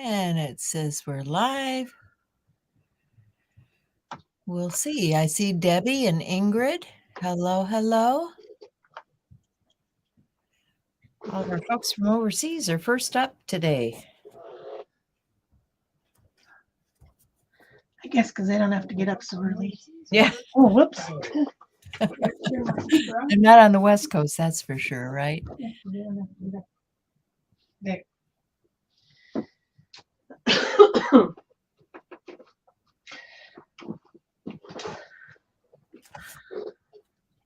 And it says we're live. We'll see. I see Debbie and Ingrid. Hello, hello. All of our folks from overseas are first up today. I guess because they don't have to get up so early. Yeah. Oh, whoops. They're not on the West Coast, that's for sure, right? There.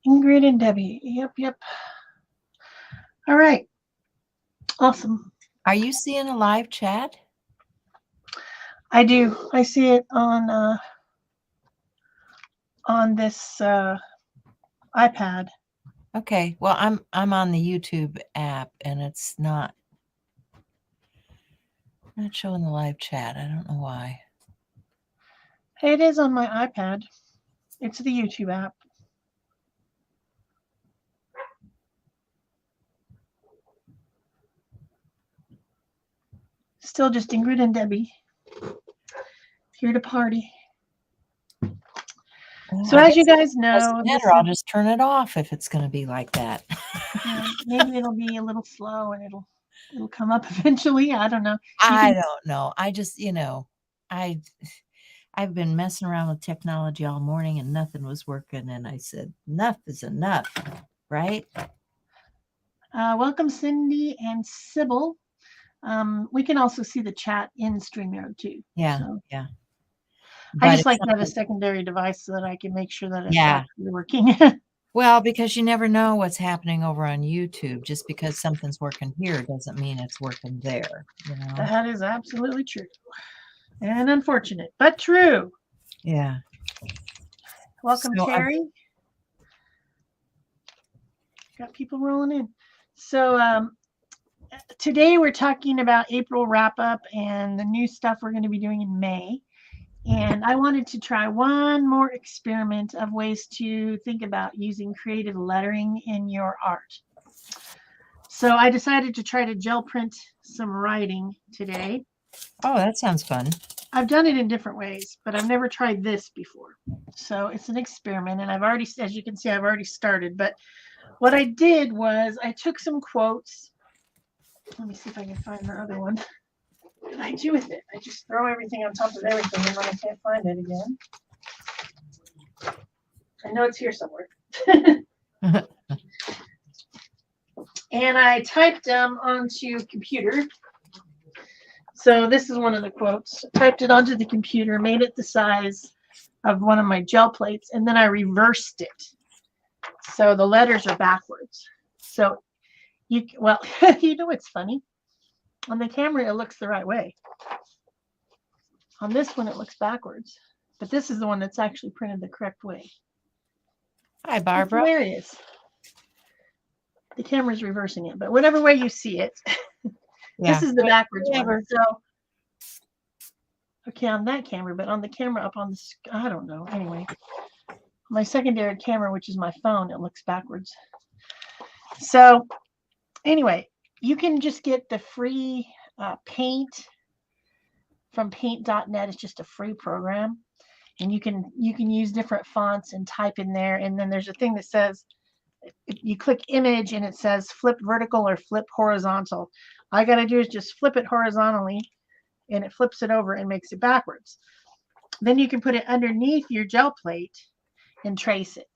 Ingrid and Debbie. Yep. All right. Awesome. Are you seeing a live chat? I do. I see it on this iPad. Okay. Well, I'm on the YouTube app and it's not showing the live chat. I don't know why. It is on my iPad. It's the YouTube app. Still just Ingrid and Debbie here to party. So as you guys know, I'll just turn it off if it's going to be like that. Maybe it'll be a little slow and it'll come up eventually. I don't know. I don't know. I just, I've been messing around with technology all morning and nothing was working. And I said, enough is enough, right? Welcome, Cindy and Sybil. We can also see the chat in StreamYard too. Yeah, so. yeah. I just like to have a secondary device so that I can make sure that it's actually working. Well, because you never know what's happening over on YouTube. Just because something's working here doesn't mean it's working there. That is absolutely true. And unfortunate, but true. Yeah. Welcome, Terry. Got people rolling in. So today we're talking about April wrap-up and the new stuff we're going to be doing in May. And I wanted to try one more experiment of ways to think about using creative lettering in your art. So I decided to try to gel print some writing today. Oh, that sounds fun. I've done it in different ways, but I've never tried this before. So it's an experiment, and I've already, as you can see, I've already started. But what I did was I took some quotes. Let me see if I can find the other one. What did I do with it? I just throw everything on top of everything, and then I can't find it again. I know it's here somewhere. And I typed them onto a computer. So this is one of the quotes. Typed it onto the computer, made it the size of one of my gel plates, and then I reversed it. So the letters are backwards. So you know what's funny? On the camera, it looks the right way. On this one, it looks backwards. But this is the one that's actually printed the correct way. Hi, Barbara. It's hilarious. The camera's reversing it, but whatever way you see it, this is the backwards one. So, okay, on that camera, but on the camera up on the, I don't know. Anyway, my secondary camera, which is my phone, it looks backwards. So, anyway, you can just get the free Paint from paint.net. It's just a free program, and you can use different fonts and type in there, and then there's a thing that says, you click image and it says flip vertical or flip horizontal. All I got to do is just flip it horizontally and it flips it over and makes it backwards. Then you can put it underneath your gel plate and trace it.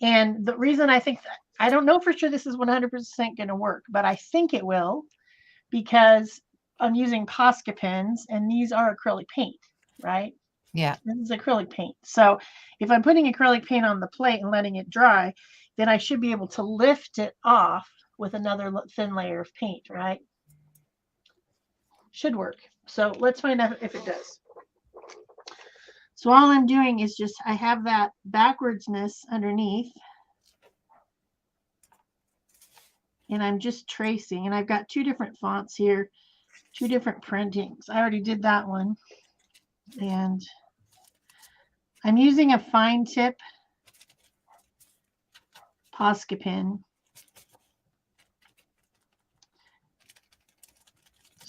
And the reason I think that, I don't know for sure this is 100% going to work, but I think it will because I'm using Posca pens and these are acrylic paint, right? Yeah. This is acrylic paint. So if I'm putting acrylic paint on the plate and letting it dry, then I should be able to lift it off with another thin layer of paint, right? Should work. So let's find out if it does. So all I'm doing is just, I have that backwardsness underneath. And I'm just tracing. And I've got two different fonts here, two different printings. I already did that one. And I'm using a fine tip Posca pen.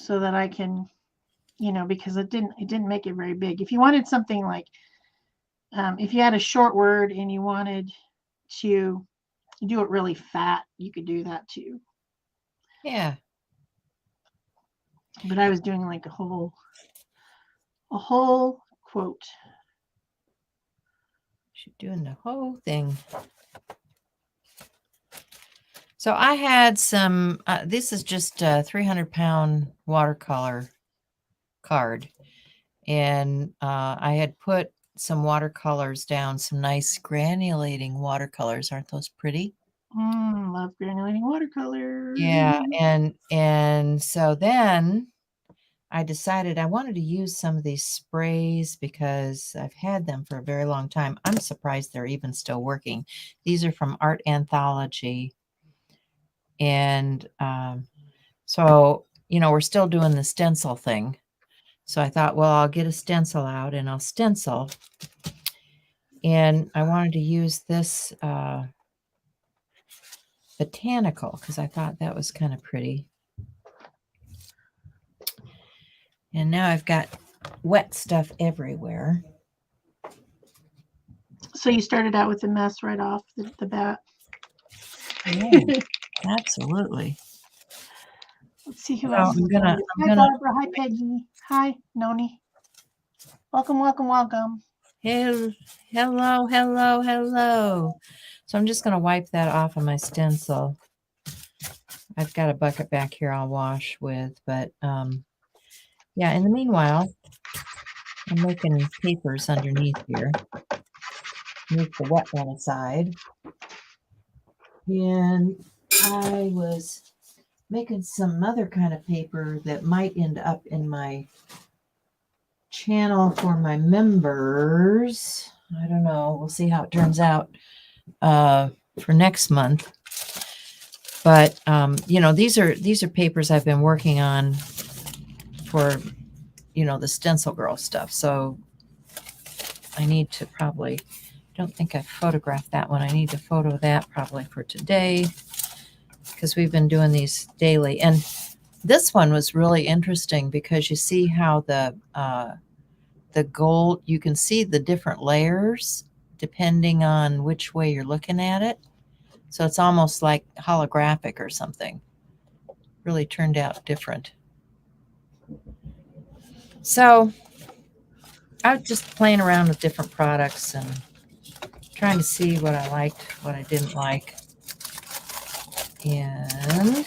so that I can, because it didn't make it very big. If you wanted something like, if you had a short word and you wanted to do it really fat, you could do that too. Yeah. But I was doing like a whole quote. She's doing the whole thing. So I had some, this is just a 300-pound watercolor card. And I had put some watercolors down, some nice granulating watercolors. Aren't those pretty? Love granulating watercolor. Yeah. And so then I decided I wanted to use some of these sprays because I've had them for a very long time. I'm surprised they're even still working. These are from Art Anthology. And so, we're still doing the stencil thing. So I thought, well, I'll get a stencil out and I'll stencil. And I wanted to use this botanical because I thought that was kind of pretty. And now I've got wet stuff everywhere. So you started out with a mess right off the bat. Yeah, absolutely. Let's see who So else. Hi, Barbara. Hi, Peggy. Hi, Noni. Welcome, welcome, welcome. Hello. So I'm just going to wipe that off of my stencil. I've got a bucket back here I'll wash with, but yeah, in the meanwhile, I'm making papers underneath here. Move the wet one aside. And I was making some other kind of paper that might end up in my channel for my members. I don't know. We'll see how it turns out for next month. But these are papers I've been working on for the Stencil Girl stuff. So I need to probably, don't think I photographed that one. I need to photo that probably for today because we've been doing these daily. And this one was really interesting because you see how the gold, you can see the different layers depending on which way you're looking at it. So it's almost like holographic or something. Really turned out different. So I was just playing around with different products and trying to see what I liked, what I didn't like. And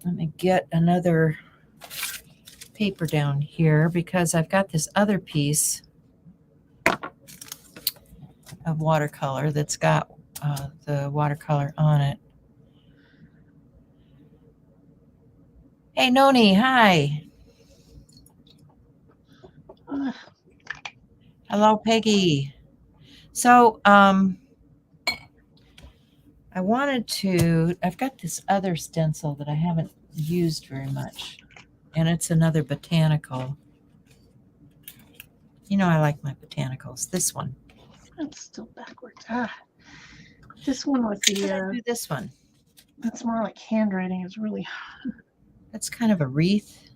let me get another paper down here because I've got this other piece of watercolor that's got the watercolor on it. Hey, Noni, hi. Hello, Peggy. So, I wanted to, I've got this other stencil that I haven't used very much, and it's another botanical. I like my botanicals. This one. It's still backwards. This one with the, do this one. That's more like handwriting. It's really, that's kind of a wreath.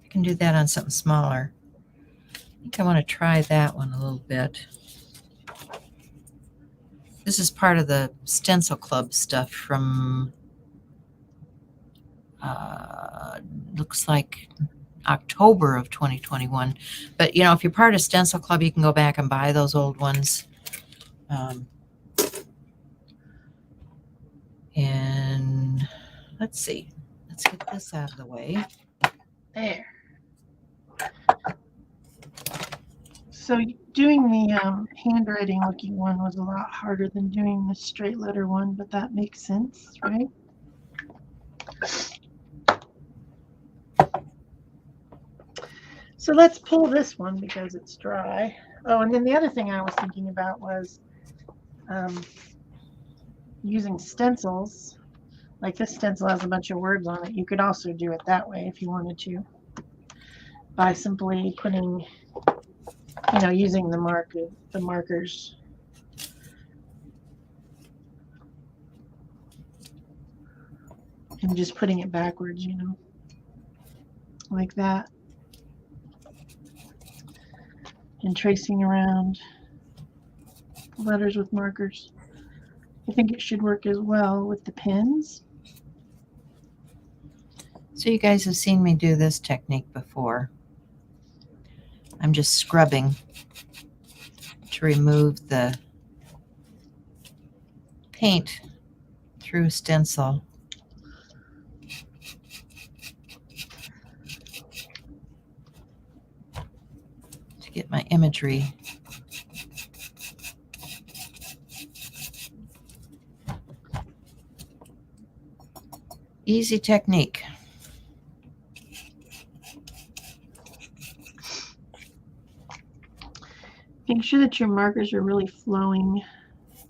I can do that on something smaller. I think I want to try that one a little bit. This is part of the Stencil Club stuff from, looks like October of 2021. But, if you're part of Stencil Club, you can go back and buy those old ones. And let's see. Let's get this out of the way. there. So doing the handwriting looking one was a lot harder than doing the straight letter one, but that makes sense, right? So let's pull this one because it's dry. Oh, and then the other thing I was thinking about was using stencils. Like this stencil has a bunch of words on it. You could also do it that way if you wanted to, by simply putting, using the markers. and just putting it backwards, you know, like that. And tracing around letters with markers. I think it should work as well with the pens. So you guys have seen me do this technique before. I'm just scrubbing to remove the paint through stencil. To get my imagery. Easy technique. Make sure that your markers are really flowing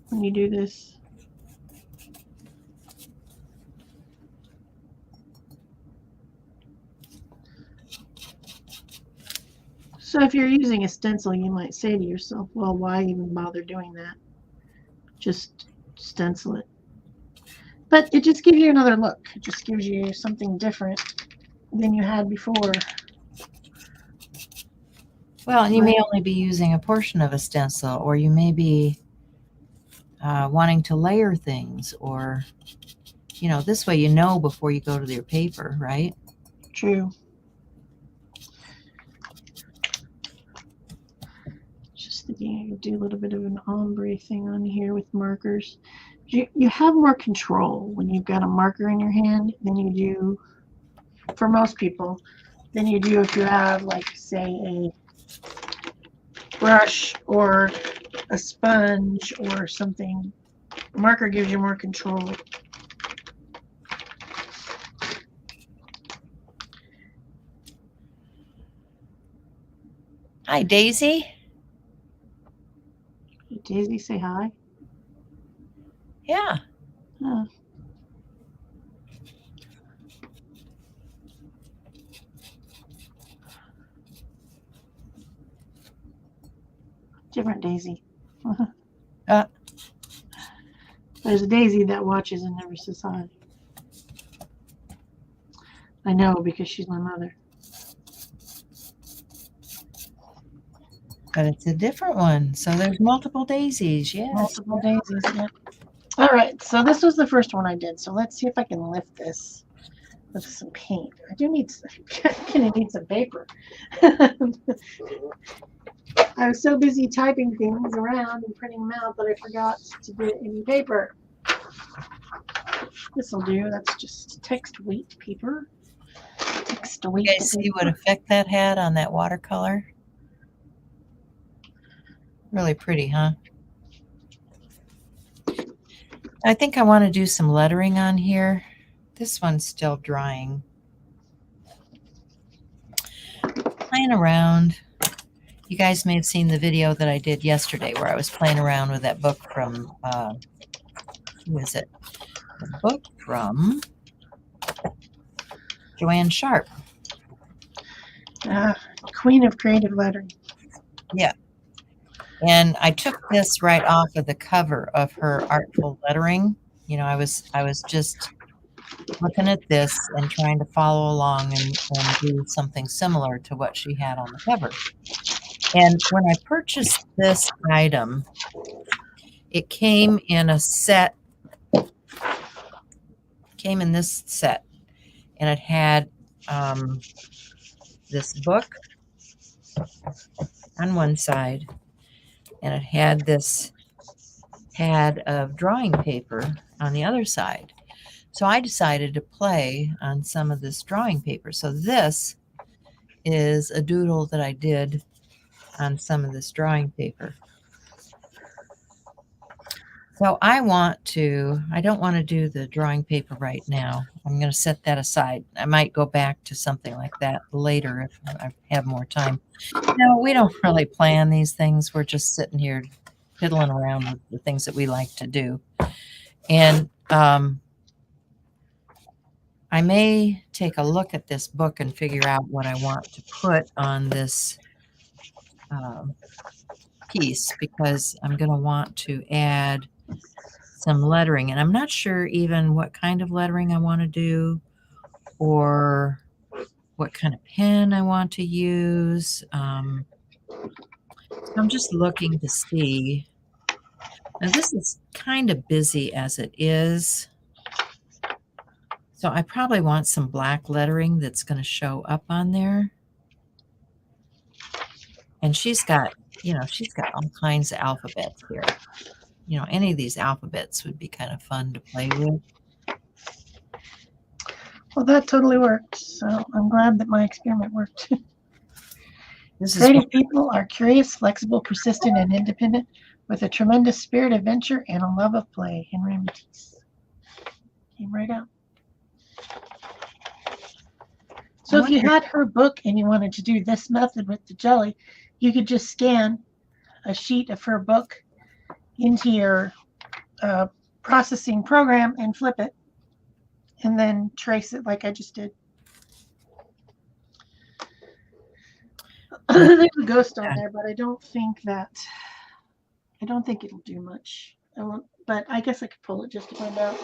when you do this. So if you're using a stencil, you might say to yourself, well, why even bother doing that? Just stencil it. But it just gives you another look. It just gives you something different than you had before. Well, and you may only be using a portion of a stencil, or you may be wanting to layer things, or, you know, this way you know before you go to your paper, right? True. Just thinking I could do a little bit of an ombre thing on here with markers. You have more control when you've got a marker in your hand than you do, for most people, than you do if you have, like, say, a brush or a sponge or something. A marker gives you more control. Hi, Daisy. Hey, Daisy, say hi. Yeah. Huh. Different Daisy. There's a Daisy that watches and never says hi. I know, because she's my mother. But it's a different one. So there's multiple daisies. Yes. Multiple daisies. Yep. All right. So this was the first one I did. So let's see if I can lift this with some paint. I do need. I'm gonna need some paper. I was so busy typing things around and printing them out that I forgot to get any paper. This will do. That's just text weight paper. Text weight. You guys see what effect that had on that watercolor? Really pretty, huh? I think I want to do some lettering on here. This one's still drying. Playing around. You guys may have seen the video that I did yesterday where I was playing around with that book from, who is it? The book from Joanne Sharp. Queen of Creative Lettering. Yeah. And I took this right off of the cover of her Artful Lettering. You know, I was just looking at this and trying to follow along and do something similar to what she had on the cover. And when I purchased this item, it came in a set, came in this set, and it had this book on one side, and it had this pad of drawing paper on the other side. So I decided to play on some of this drawing paper. So this is a doodle that I did on some of this drawing paper. So I don't want to do the drawing paper right now. I'm going to set that aside. I might go back to something like that later if I have more time. No, we don't really plan these things. We're just sitting here piddling around with the things that we like to do. And I may take a look at this book and figure out what I want to put on this piece, because I'm going to want to add some lettering, and I'm not sure even what kind of lettering I want to do or what kind of pen I want to use. So I'm just looking to see. Now, this is kind of busy as it is. So I probably want some black lettering that's going to show up on there. And she's got, she's got all kinds of alphabets here. Any of these alphabets would be kind of fun to play with. Well, that totally worked. So I'm glad that my experiment worked. This is Creative people are curious, flexible, persistent, and independent with a tremendous spirit of adventure and a love of play. Henry Matisse. Came right out. So if you had her book and you wanted to do this method with the jelly, you could just scan a sheet of her book into your processing program and flip it and then trace it like I just did. There's a ghost on there, but I don't think it'll do much. But I guess I could pull it just to find out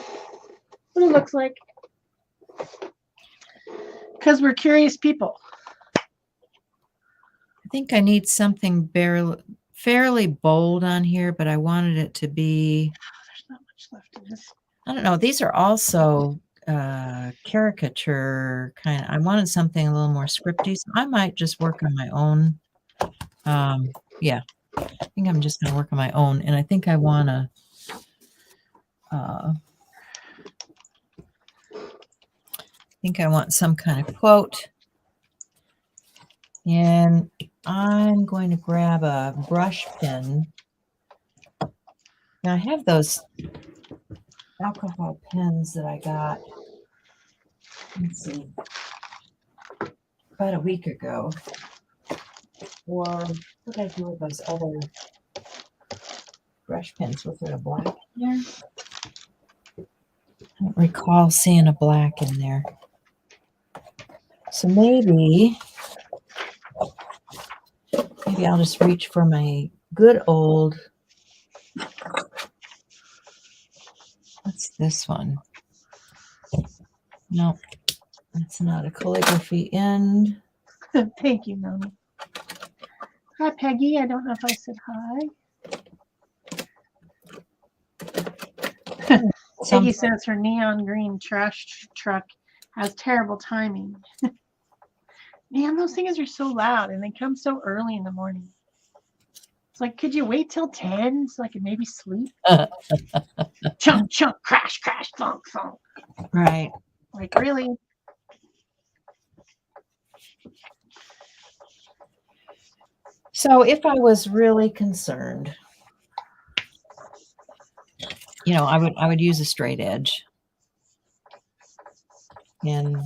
what it looks like. Because we're curious people. I think I need something fairly bold on here, but I wanted it to be. There's not much left in this. I don't know. These are also caricature kind of. I wanted something a little more scripty, so I might just work on my own. Yeah, I think I'm just going to work on my own, and I think I want to. I think I want some kind of quote, and I'm going to grab a brush pen. Now I have those alcohol pens that I got, let's see, about a week ago. Or what did I do with those other brush pens? Was there a black in there? I don't recall seeing a black in there. So maybe I'll just reach for my good old, what's this one? No, it's not a calligraphy end. Thank you, Melanie. Hi, Peggy. I don't know if I said hi. Peggy says her neon green trash truck has terrible timing. Man, those things are so loud and they come so early in the morning. It's like, could you wait till 10 so I could maybe sleep? Chunk, chunk, crash, crash, thunk, thunk. Right. Like, really? So if I was really concerned, I would use a straight edge. And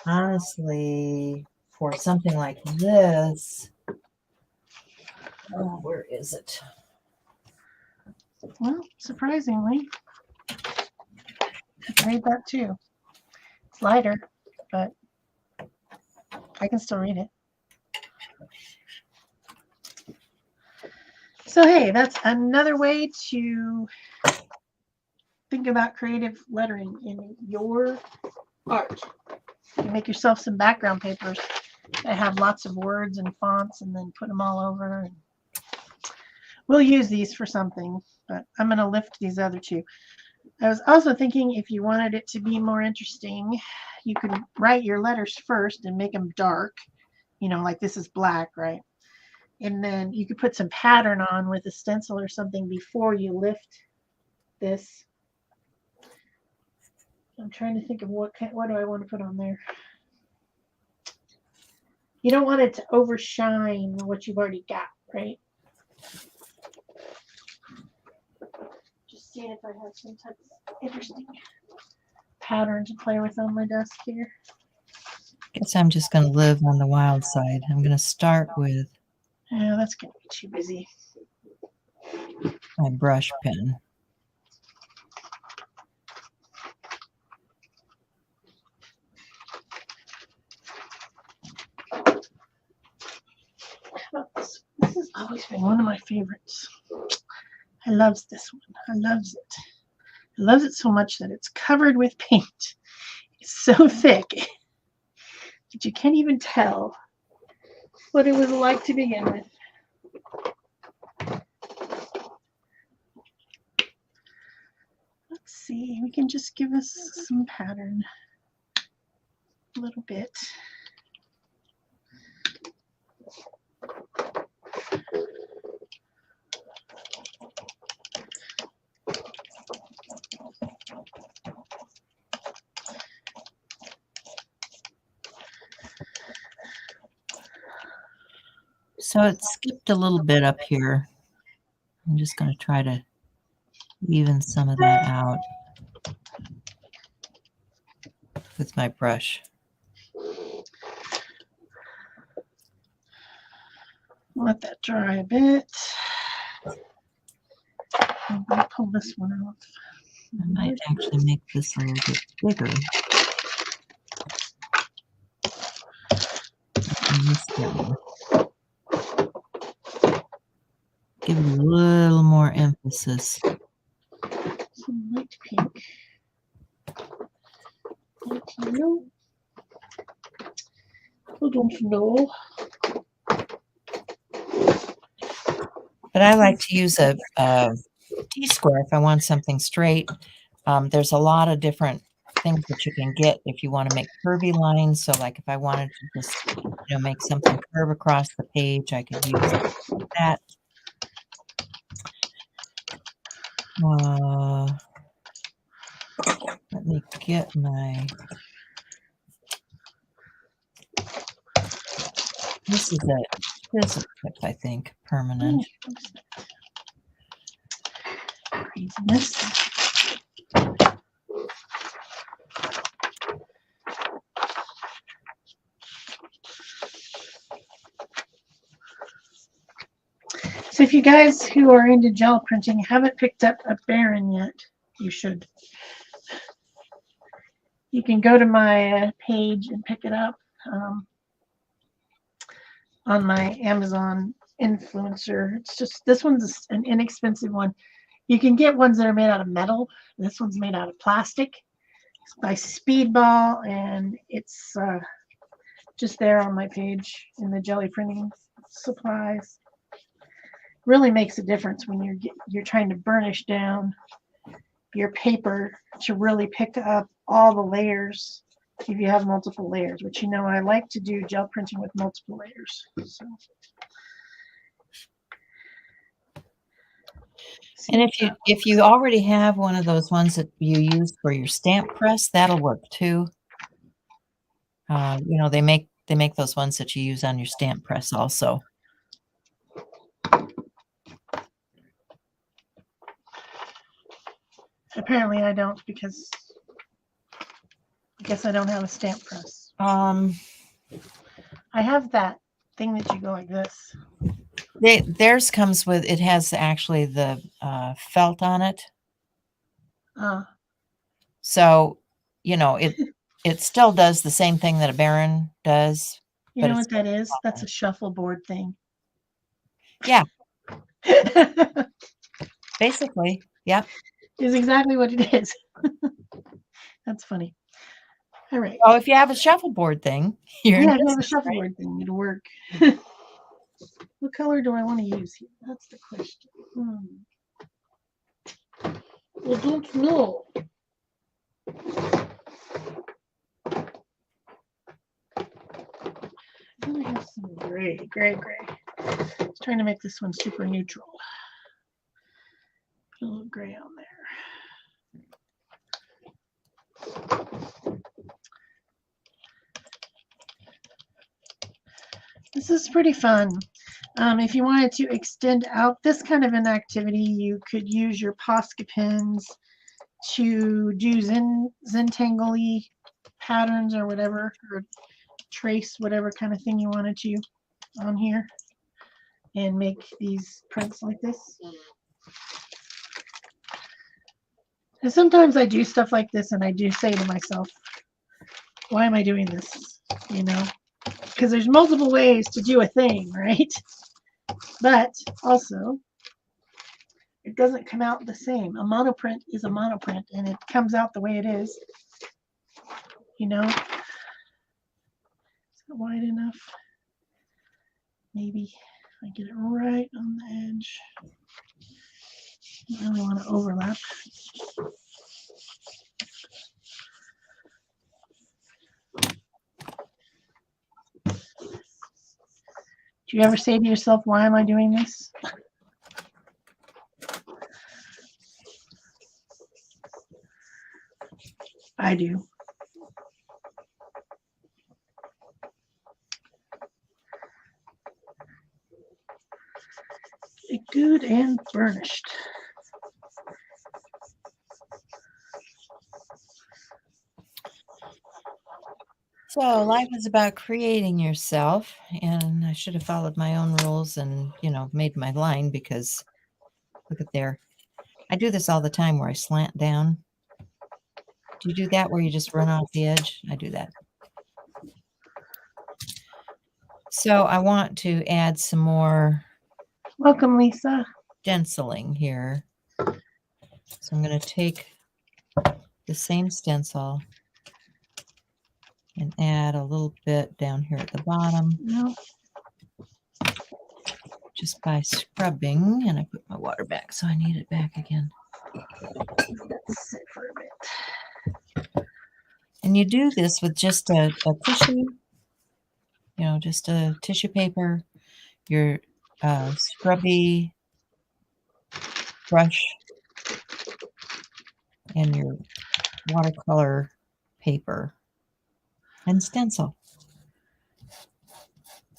honestly, for something like this, where is it? Well, surprisingly, I can read that too. It's lighter, but I can still read it. So, hey, that's another way to think about creative lettering in your art. You make yourself some background papers that have lots of words and fonts and then put them all over. And we'll use these for something, but I'm going to lift these other two. I was also thinking if you wanted it to be more interesting, you could write your letters first and make them dark, like this is black, right? And then you could put some pattern on with a stencil or something before you lift this. I'm trying to think of what do I want to put on there. You don't want it to overshine what you've already got, right? Just seeing if I have some type of interesting pattern to play with on my desk here. Guess I'm just going to live on the wild side. I'm going to start with. Yeah, that's going to be too busy. My brush pen. How about this? This has always been one of my favorites. I love this one. loves it. It loves it so much that it's covered with paint. It's so thick that you can't even tell what it was like to begin with. Let's see, we can just give us some pattern a little bit. So it skipped a little bit up here. I'm just going to try to even some of that out with my brush. Let that dry a bit. I'm going to pull this one off. I might actually make this a little bit bigger. Give it a little more emphasis. Some light pink. Light yellow. I don't know. But I like to use a T-square if I want something straight. There's a lot of different things that you can get if you want to make curvy lines. So like if I wanted to just, make something curve across the page, I could use that. Let me get my, this is a tip, I think, permanent. Craziness. So if you guys who are into gel printing haven't picked up a Baron yet, you should. You can go to my page and pick it up on my Amazon influencer. It's just, this one's an inexpensive one. You can get ones that are made out of metal. This one's made out of plastic. It's by Speedball, and it's just there on my page in the jelly printing supplies. Really makes a difference when you're trying to burnish down your paper to really pick up all the layers if you have multiple layers, which I like to do gel printing with multiple layers. So. And if you already have one of those ones that you use for your stamp press, that'll work too. They make those ones that you use on your stamp press also. Apparently I don't, because I guess I don't have a stamp press. I have that thing that you go like this. Theirs comes with, it has actually the felt on it. So, it still does the same thing that a Baron does. You know what that is? That's a shuffleboard thing. Yeah. Basically, yeah. Is exactly what it is. That's funny. All right. Oh, if you have a shuffleboard thing, if you have a shuffleboard thing, it'll work. What color do I want to use here? That's the question. I don't know. I have some gray. I was trying to make this one super neutral. Put a little gray on there. This is pretty fun. If you wanted to extend out this kind of an activity, you could use your Posca pens to do Zentangle patterns or whatever, or trace whatever kind of thing you wanted to on here and make these prints like this. And sometimes I do stuff like this and I do say to myself, why am I doing this? Because there's multiple ways to do a thing, right? But also, it doesn't come out the same. A monoprint is a monoprint, and it comes out the way it is. You know? Is that wide enough? Maybe I get it right on the edge. I really want to overlap. Do you ever say to yourself, why am I doing this? I do. Get it good and burnished. So life is about creating yourself, and I should have followed my own rules and, made my line, because look at there. I do this all the time where I slant down. Do you do that where you just run off the edge? I do that. So I want to add some more Welcome, Lisa. stenciling here. So I'm going to take the same stencil and add a little bit down here at the bottom. No. Just by scrubbing, and I put my water back, so I need it back again. Let's sit for a bit. And you do this with just a tissue, just a tissue paper, your scrubby brush, and your watercolor paper and stencil.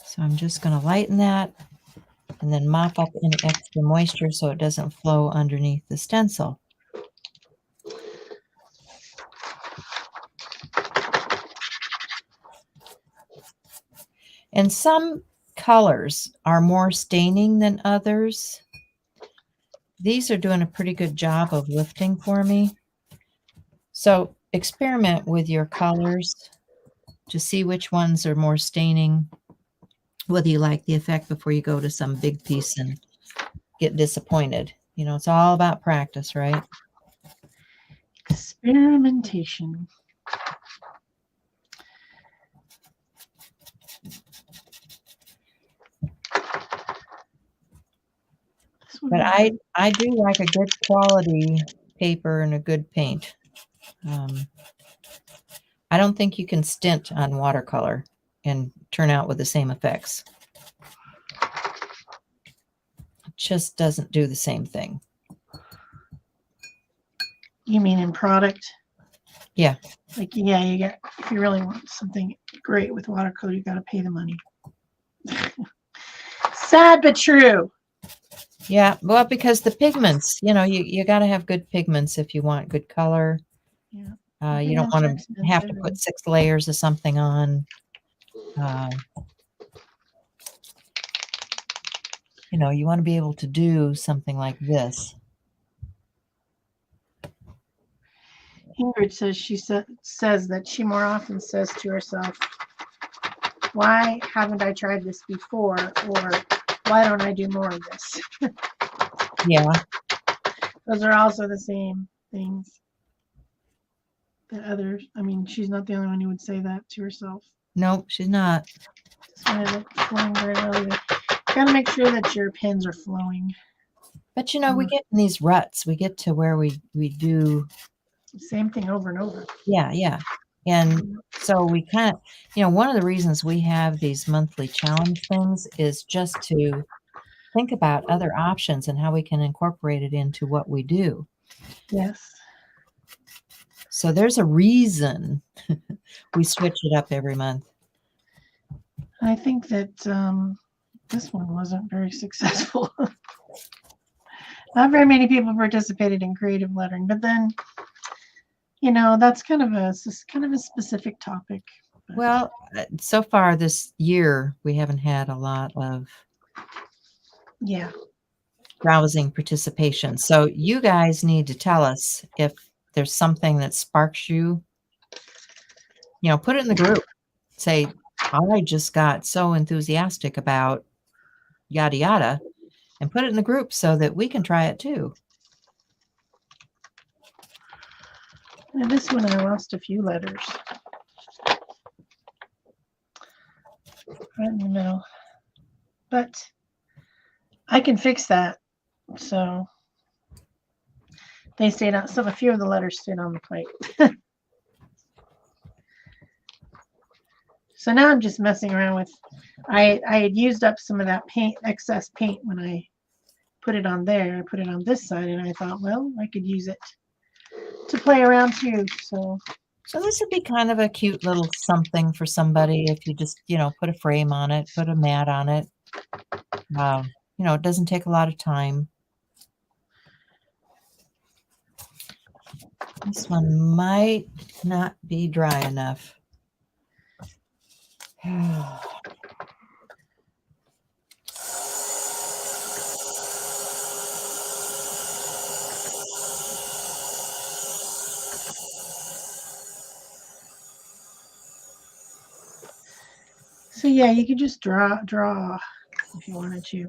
So I'm just going to lighten that and then mop up any extra moisture so it doesn't flow underneath the stencil. And some colors are more staining than others. These are doing a pretty good job of lifting for me. So experiment with your colors to see which ones are more staining, whether you like the effect before you go to some big piece and get disappointed. It's all about practice, right? Experimentation. But I do like a good quality paper and a good paint. I don't think you can stint on watercolor and turn out with the same effects. It just doesn't do the same thing. You mean in product? Yeah. Like, yeah, if you really want something great with watercolor, you got to pay the money. Sad but true. Yeah, well, because the pigments, you got to have good pigments if you want good color. Yeah. You don't want to have to put 6 layers of something on. You want to be able to do something like this. Ingrid says says that she more often says to herself, why haven't I tried this before? Or why don't I do more of this? Yeah. Those are also the same things that others, she's not the only one who would say that to herself. Nope, she's not. Just wanted it flowing very well. Got to make sure that your pens are flowing. But, we get in these ruts. We get to where we do same thing over and over. Yeah. And so we kind of, one of the reasons we have these monthly challenge things is just to think about other options and how we can incorporate it into what we do. Yes. So there's a reason we switch it up every month. I think that this one wasn't very successful. Not very many people participated in creative lettering, but then, that's kind of a specific topic. But. Well, so far this year, we haven't had a lot of rousing participation. So you guys need to tell us if there's something that sparks you. Put it in the group. Say, I just got so enthusiastic about yada yada, and put it in the group so that we can try it too. And this one I lost a few letters. Right in the middle. But I can fix that. So they stayed on, a few of the letters stayed on the plate. So now I'm just messing around with, I had used up some of that paint, excess paint when I put it on there. I put it on this side and I thought, well, I could use it to play around too. So this would be kind of a cute little something for somebody if you just, put a frame on it, put a mat on it. It doesn't take a lot of time. This one might not be dry enough. So yeah, you could just draw if you wanted to.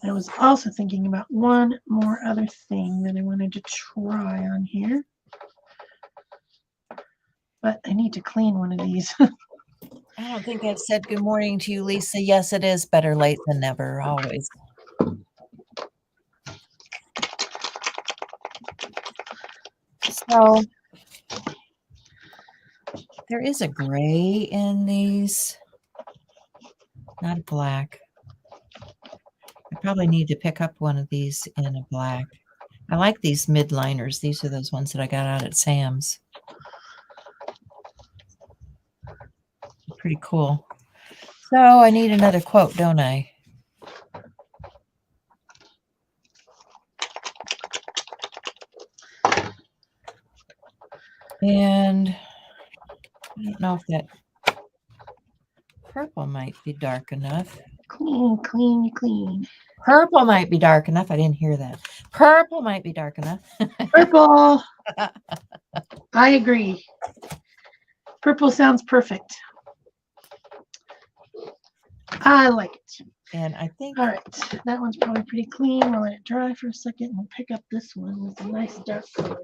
And I was also thinking about one more other thing that I wanted to try on here. But I need to clean one of these. I don't think I've said good morning to you, Lisa. Yes, it is better late than never, always. So there is a gray in these, not a black. I probably need to pick up one of these in a black. I like these midliners. These are those ones that I got out at Sam's. Pretty cool. So I need another quote, don't I? And I don't know if that purple might be dark enough. Clean, clean, clean. Purple might be dark enough. I didn't hear that. Purple might be dark enough. Purple. I agree. Purple sounds perfect. I like it. And I think, all right, that one's probably pretty clean. We'll let it dry for a second and we'll pick up this one with a nice dark color.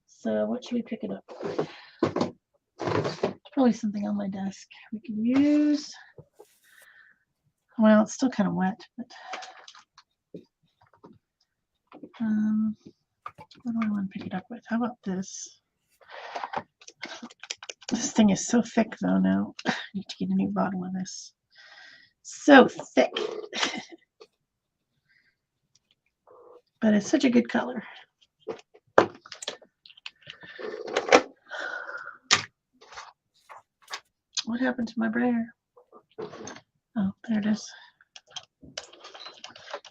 So what should we pick it up with? There's probably something on my desk we can use. Well, it's still kind of wet, but what do I want to pick it up with? How about this? This thing is so thick though now. I need to get a new bottle of this. So thick. But it's such a good color. What happened to my brayer? Oh, there it is.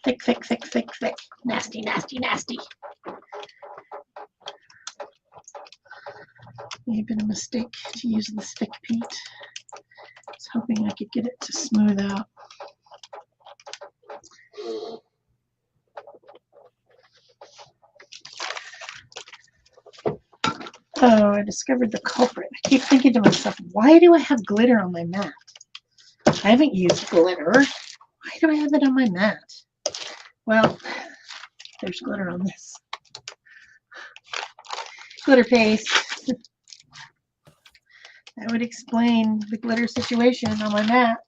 Thick, thick, thick, thick, thick. Nasty, nasty, nasty. May have been a mistake to use this thick paint. I was hoping I could get it to smooth out. Oh, I discovered the culprit. I keep thinking to myself, why do I have glitter on my mat? I haven't used glitter. Why do I have it on my mat? Well, there's glitter on this. Glitter paste. That would explain the glitter situation on my mat.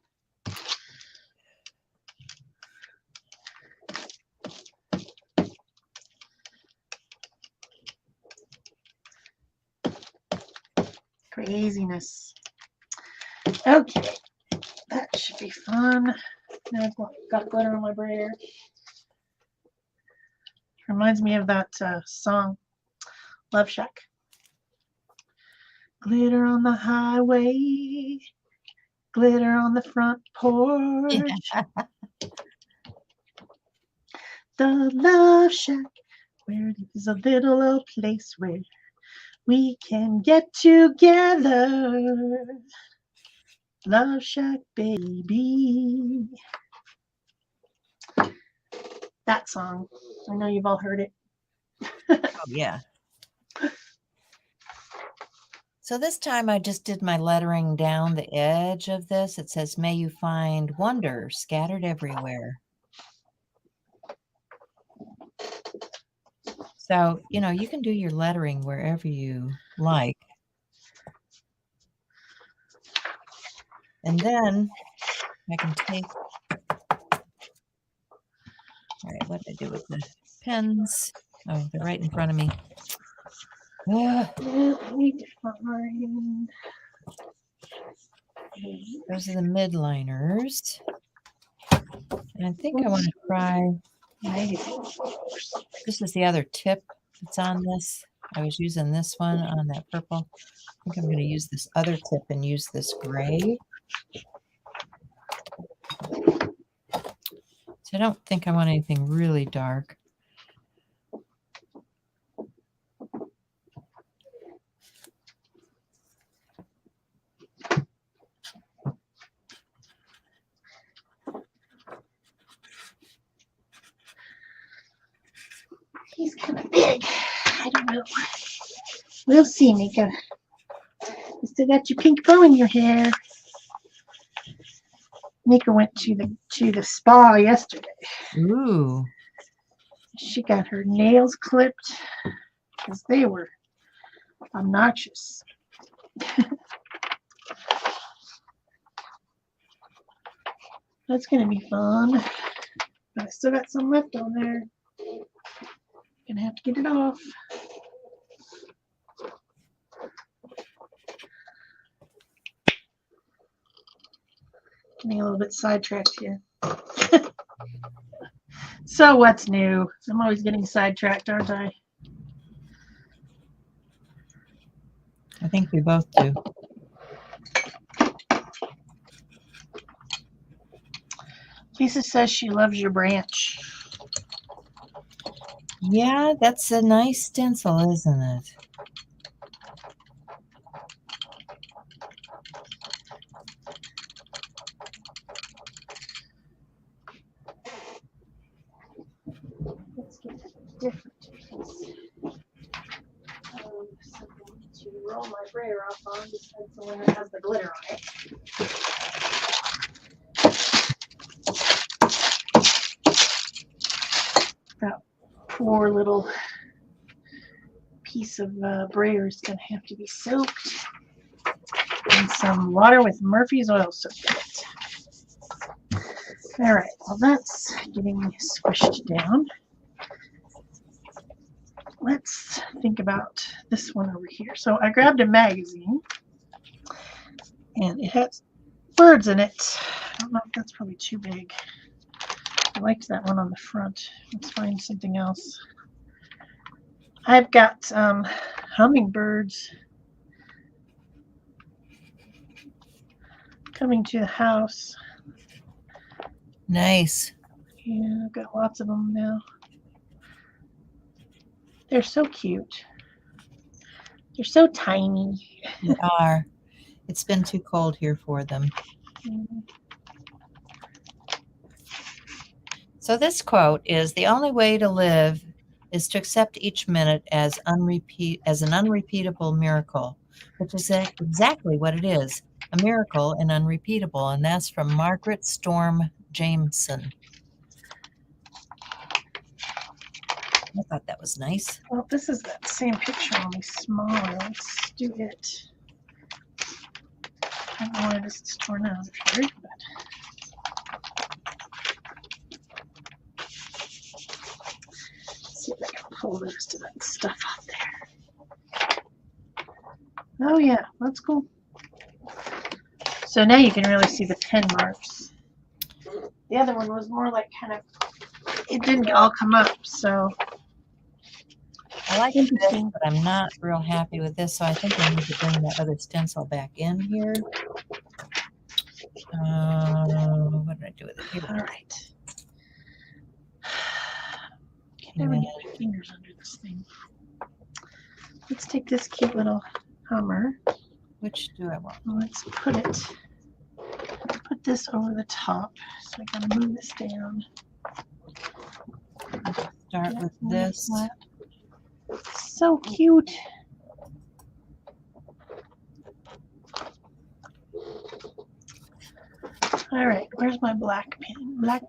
Craziness. Okay, that should be fun. Now I've got glitter on my brayer. Reminds me of that song, Love Shack. Glitter on the highway, glitter on the front porch. Yeah. The Love Shack, where there's a little old place where we can get together. Love Shack, baby. That song. I know you've all heard it. Oh, yeah. So this time I just did my lettering down the edge of this. It says, may you find wonder scattered everywhere. So, you know, you can do your lettering wherever you like. And then I can take, all right, what did I do with the pens? Oh, they're right in front of me. Ah, I need to find. those are the midliners. And I think I want to try, this is the other tip that's on this. I was using this one on that purple. I think I'm going to use this other tip and use this gray. So I don't think I want anything really dark. He's kind of big. I don't know. We'll see, Mika. You still got your pink bow in your hair. Mika went to the spa yesterday. Ooh. She got her nails clipped because they were obnoxious. That's gonna be fun. But I still got some left on there. Gonna have to get it off. Getting a little bit sidetracked here. So what's new? I'm always getting sidetracked, aren't I? I think we both do. Lisa says she loves your branch. Yeah, that's a nice stencil, isn't it? Let's get a different piece of something to roll my brayer off on besides the one that has the glitter on it. That poor little piece of brayer is going to have to be soaked in some water with Murphy's oil soaked in it. All right, well that's getting squished down. Let's think about this one over here. So I grabbed a magazine and it has birds in it. I don't know if that's probably too big. I liked that one on the front. Let's find something else. I've got hummingbirds coming to the house. Nice. Yeah, I've got lots of them now. They're so cute. They're so tiny. They are. It's been too cold here for them. So this quote is, "The only way to live is to accept each minute as an unrepeatable miracle," which is exactly what it is, a miracle and unrepeatable. And that's from Margaret Storm Jameson. I thought that was nice. Well, this is that same picture, only smaller. Let's do it. I don't know why this is torn out of here, but let's see if I can pull the rest of that stuff out there. Oh yeah, that's cool. So now you can really see the pen marks. The other one was more like kind of, it didn't all come up, so. I like this, but I'm not real happy with this, so I think I need to bring that other stencil back in here. What did I do with it here? All right. Can never get my fingers under this thing. Let's take this cute little hummer. Which do I want? Let's put this over the top. So I gotta move this down. Start with this. So cute. All right, where's my black pen? Black.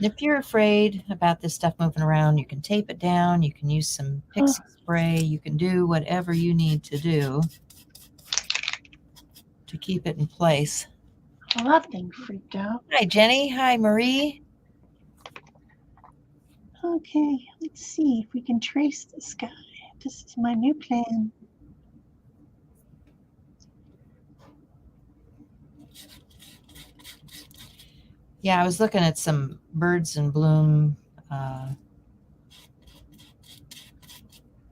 If you're afraid about this stuff moving around, you can tape it down. You can use some pixie spray. You can do whatever you need to do to keep it in place. Well, that thing freaked out. Hi, Jenny. Hi, Marie. Okay, let's see if we can trace this guy. This is my new plan. Yeah, I was looking at some Birds in Bloom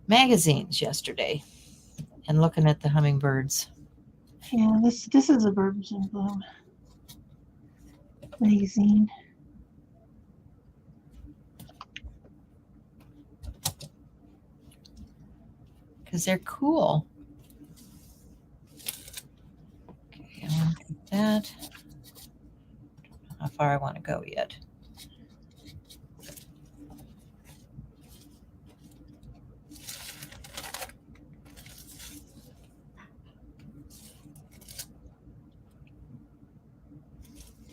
magazines yesterday and looking at the hummingbirds. Yeah, this is a Birds in Bloom magazine. Because they're cool. Okay, I want to keep that. Don't know how far I want to go yet.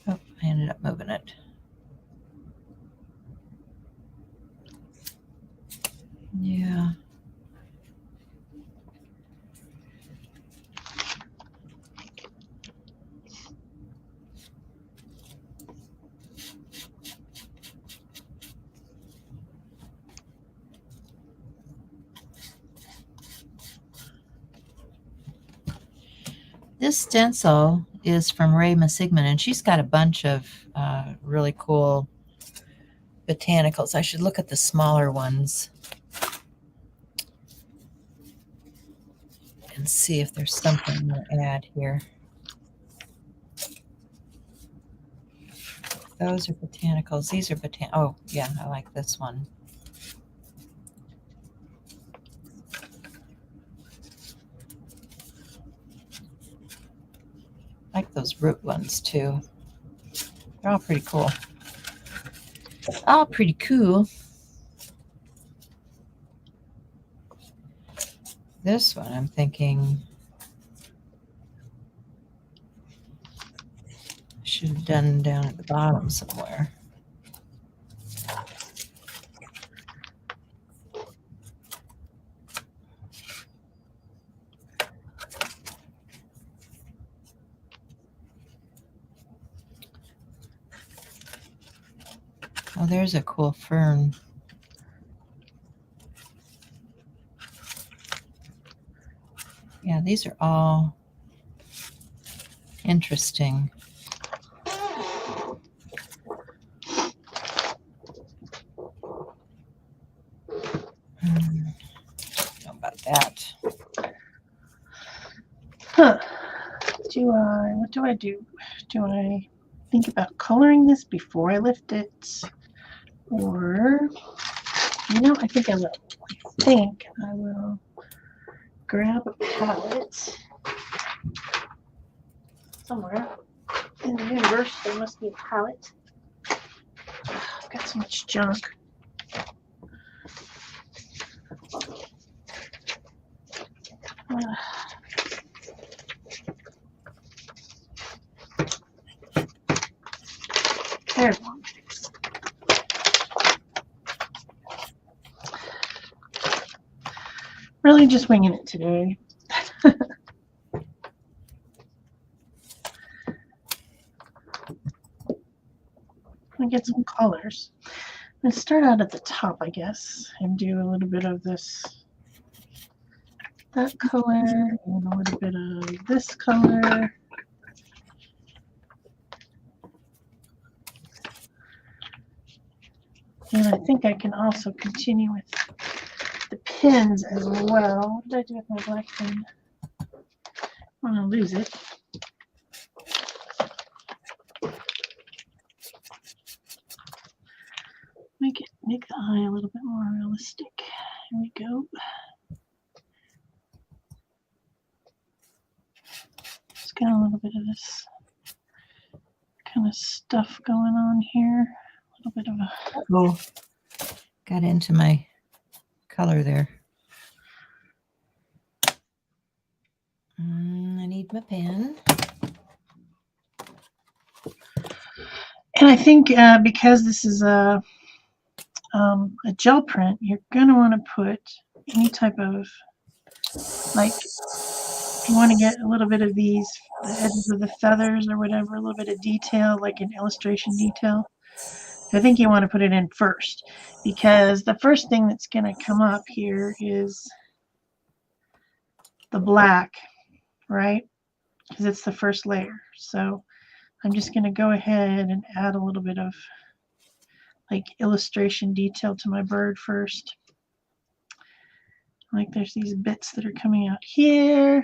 Oh, I ended up moving it. Yeah. This stencil is from Ray Massigman, and she's got a bunch of really cool botanicals. I should look at the smaller ones and see if there's something to add here. Those are botanicals. These are oh, yeah, I like this one. I like those root ones too. They're all pretty cool. All pretty cool. This one I'm thinking I should have done down at the bottom somewhere. Oh, there's a cool fern. Yeah, these are all interesting. Don't know about that. Huh. What do I do? Do I think about coloring this before I lift it? Or, I think I will. I think I will grab a palette somewhere. In the universe, there must be a palette. I've got so much junk. There we go. Really just winging it today. I get some colors. I'm going to start out at the top, I guess, and do a little bit of that color, and a little bit of this color. And I think I can also continue with the pins as well. What did I do with my black pen? I want to lose it. Make the eye a little bit more realistic. Here we go. Just got a little bit of this kind of stuff going on here. A little bit of a... Oh, got into my color there. I need my pen. And I think because this is a gel print, you're going to want to put any type of, like, if you want to get a little bit of these, the edges of the feathers or whatever, a little bit of detail, like an illustration detail, I think you want to put it in first, because the first thing that's going to come up here is the black, right? Because it's the first layer. So I'm just going to go ahead and add a little bit of like illustration detail to my bird first. Like there's these bits that are coming out here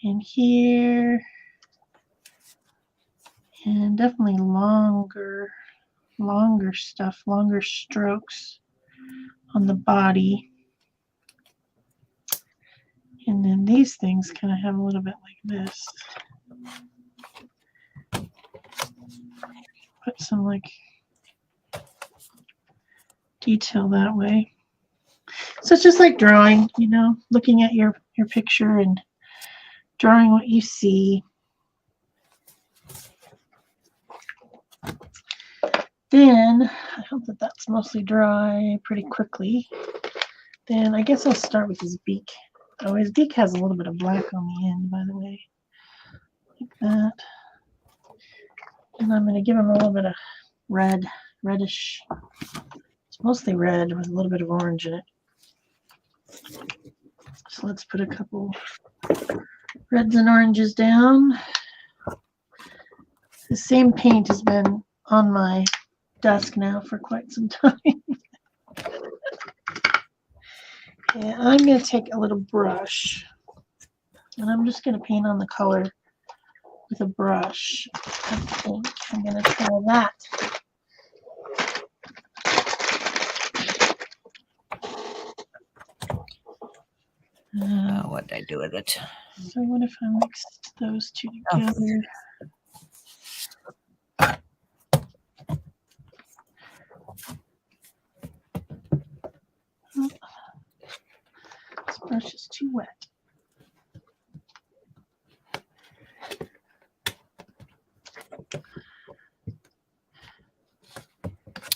and here, and definitely longer stuff, longer strokes on the body. And then these things kind of have a little bit like this. Put some like detail that way. So it's just like drawing, you know, looking at your picture and drawing what you see. Then I hope that that's mostly dry pretty quickly. Then I guess I'll start with his beak. Oh, his beak has a little bit of black on the end, by the way, like that. And I'm going to give him a little bit of reddish. It's mostly red with a little bit of orange in it. So let's put a couple reds and oranges down. The same paint has been on my desk now for quite some time. And I'm going to take a little brush and I'm just going to paint on the color with a brush. I think I'm going to try that. What did I do with it? So what if I mixed those two together? Oh, this brush is too wet.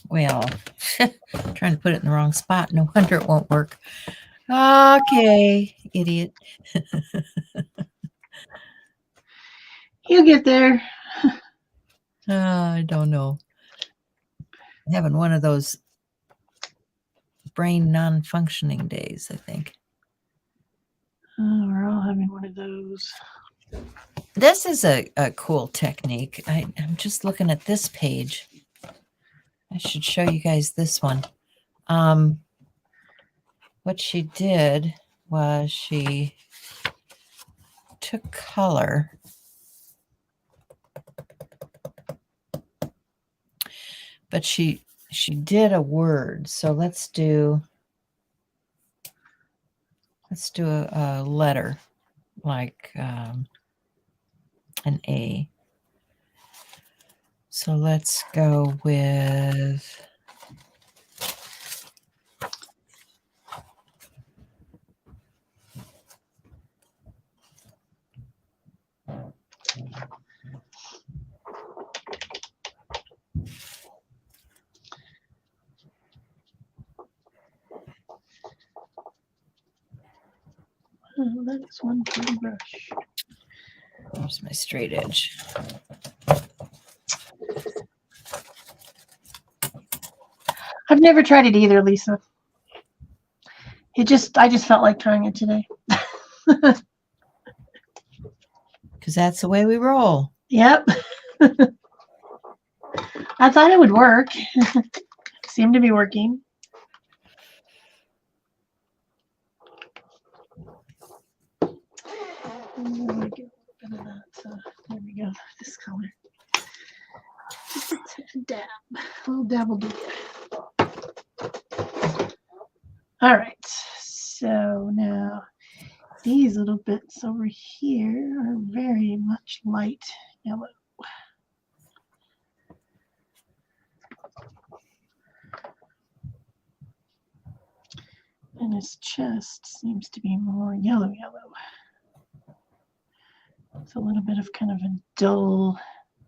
Well, trying to put it in the wrong spot. No wonder it won't work. Okay, idiot. You get there. I don't know. I'm having one of those brain non-functioning days, I think. Oh, we're all having one of those. This is a cool technique. I'm just looking at this page. I should show you guys this one. What she did was she took color, but she did a word. So let's do a letter like an A. So let's go with Oh, that is one pretty brush. There's my straight edge. I've never tried it either, Lisa. I just felt like trying it today. Because that's the way we roll. Yep. I thought it would work. Seemed to be working. There we go. This color. Just a dab. A little dab will do. All right. So now these little bits over here are very much light yellow. And his chest seems to be more yellow. It's a little bit of kind of a dull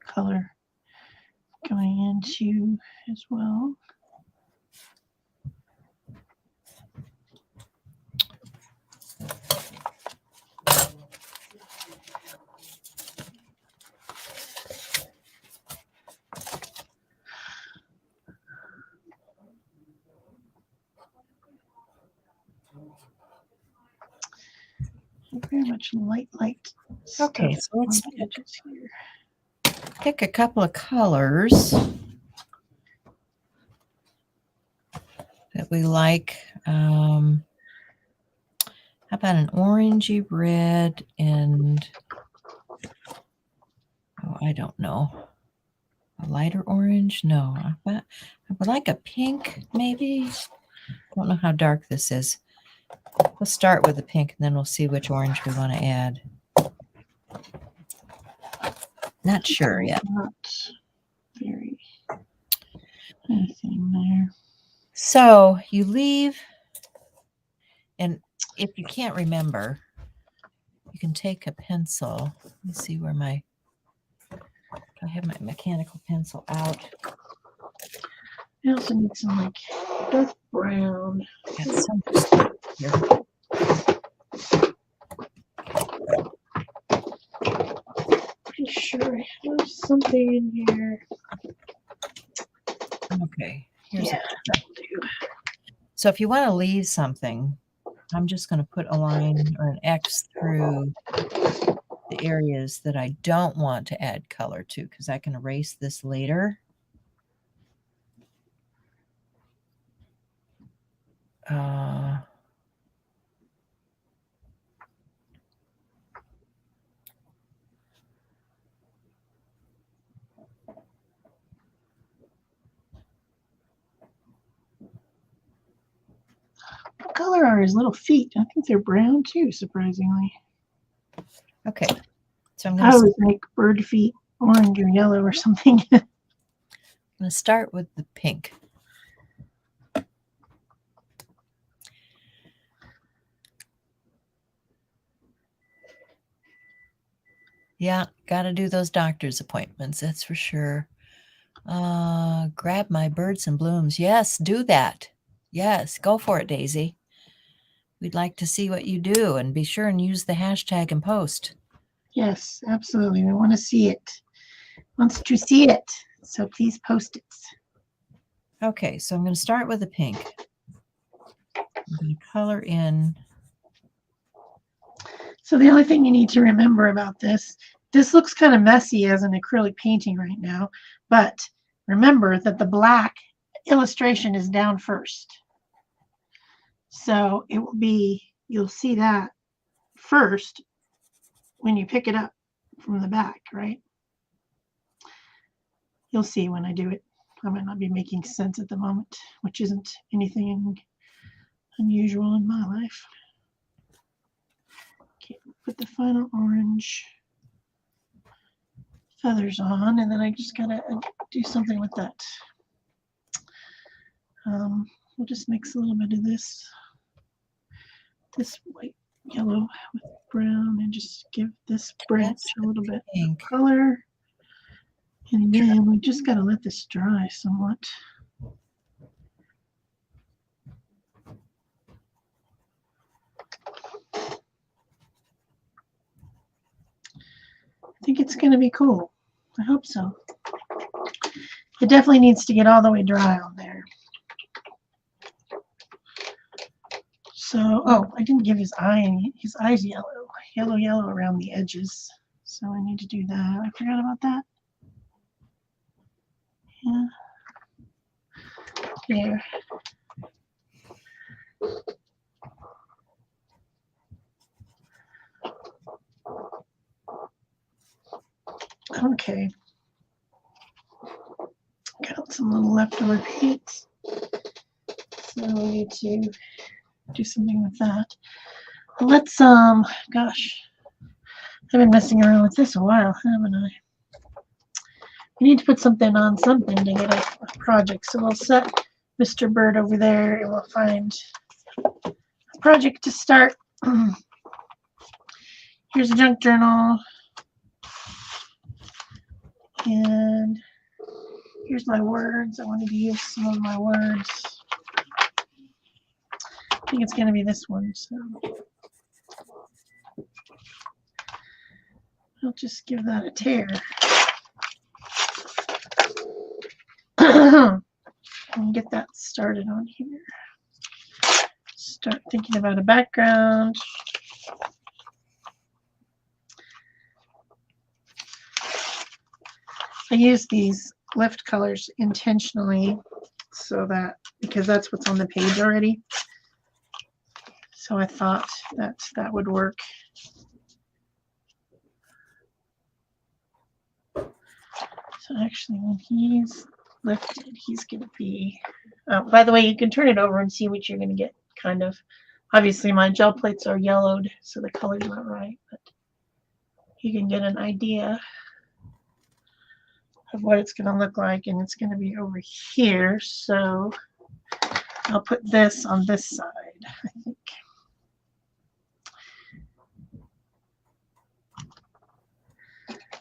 color going into as well. Very much light. Okay, stuff so let's on the edges here. pick a couple of colors that we like. How about an orangey red and, oh, I don't know, a lighter orange? No, I would like a pink, maybe. Don't know how dark this is. We'll start with the pink and then we'll see which orange we want to add. Not sure yet. Not very anything there. So you leave, and if you can't remember, you can take a pencil. Let me see where I have my mechanical pencil out. I also need some like dark brown. Got some here. Pretty sure I have something in here. Okay, here's Yeah, that'll do. so if you want to leave something, I'm just going to put a line or an X through the areas that I don't want to add color to, because I can erase this later. What color are his little feet? I think they're brown too, surprisingly. Okay, so I'm I going always make bird feet orange or yellow or something. to start with the pink. Yeah, got to do those doctor's appointments, that's for sure. Grab my birds and blooms. Yes, do that. Yes, go for it, Daisy. We'd like to see what you do, and be sure and use the hashtag and post. Yes, absolutely. We want to see it. Wants to see it. So please post it. Okay, so I'm going to start with the pink. I'm going to color in. So the only thing you need to remember about this looks kind of messy as an acrylic painting right now, but remember that the black illustration is down first. So it will be, you'll see that first when you pick it up from the back, right? You'll see when I do it. I might not be making sense at the moment, which isn't anything unusual in my life. Okay, put the final orange feathers on, and then I just gotta do something with that. We'll just mix a little bit of this white, yellow with brown, and just give this branch a little bit of color. And then we just gotta let this dry somewhat. I think it's gonna be cool. I hope so. It definitely needs to get all the way dry on there. So, oh, I didn't give his eye any. His eye's yellow around the edges. So I need to do that. I forgot about that. Yeah. There. Okay. Got some little leftover paint. So we need to do something with that. Let's, gosh, I've been messing around with this a while, haven't I? We need to put something on something to get a project. So we'll set Mr. Bird over there and we'll find a project to start. Here's a junk journal. And Here's my words. I wanted to use some of my words. I think it's going to be this one. So I'll just give that a tear. And get that started on here. Start thinking about a background. I use these lift colors intentionally so that, because that's what's on the page already. So I thought that that would work. So actually when he's lifted, he's going to be, by the way, you can turn it over and see what you're going to get, kind of. Obviously my gel plates are yellowed, so the color's not right, but you can get an idea of what it's going to look like, and it's going to be over here. So I'll put this on this side, I think.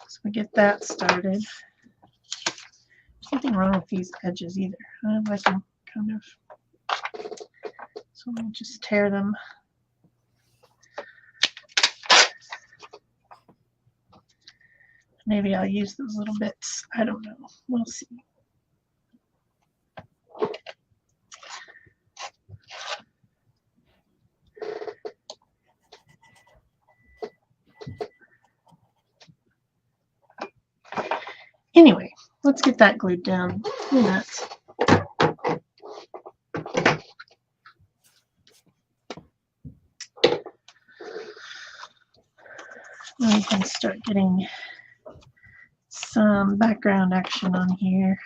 So we get that started. Nothing wrong with these edges either. I like them kind of. So I'll just tear them. Maybe I'll use those little bits. I don't know. We'll see. Anyway, let's get that glued down. Look at that. Now we can start getting some background action on here.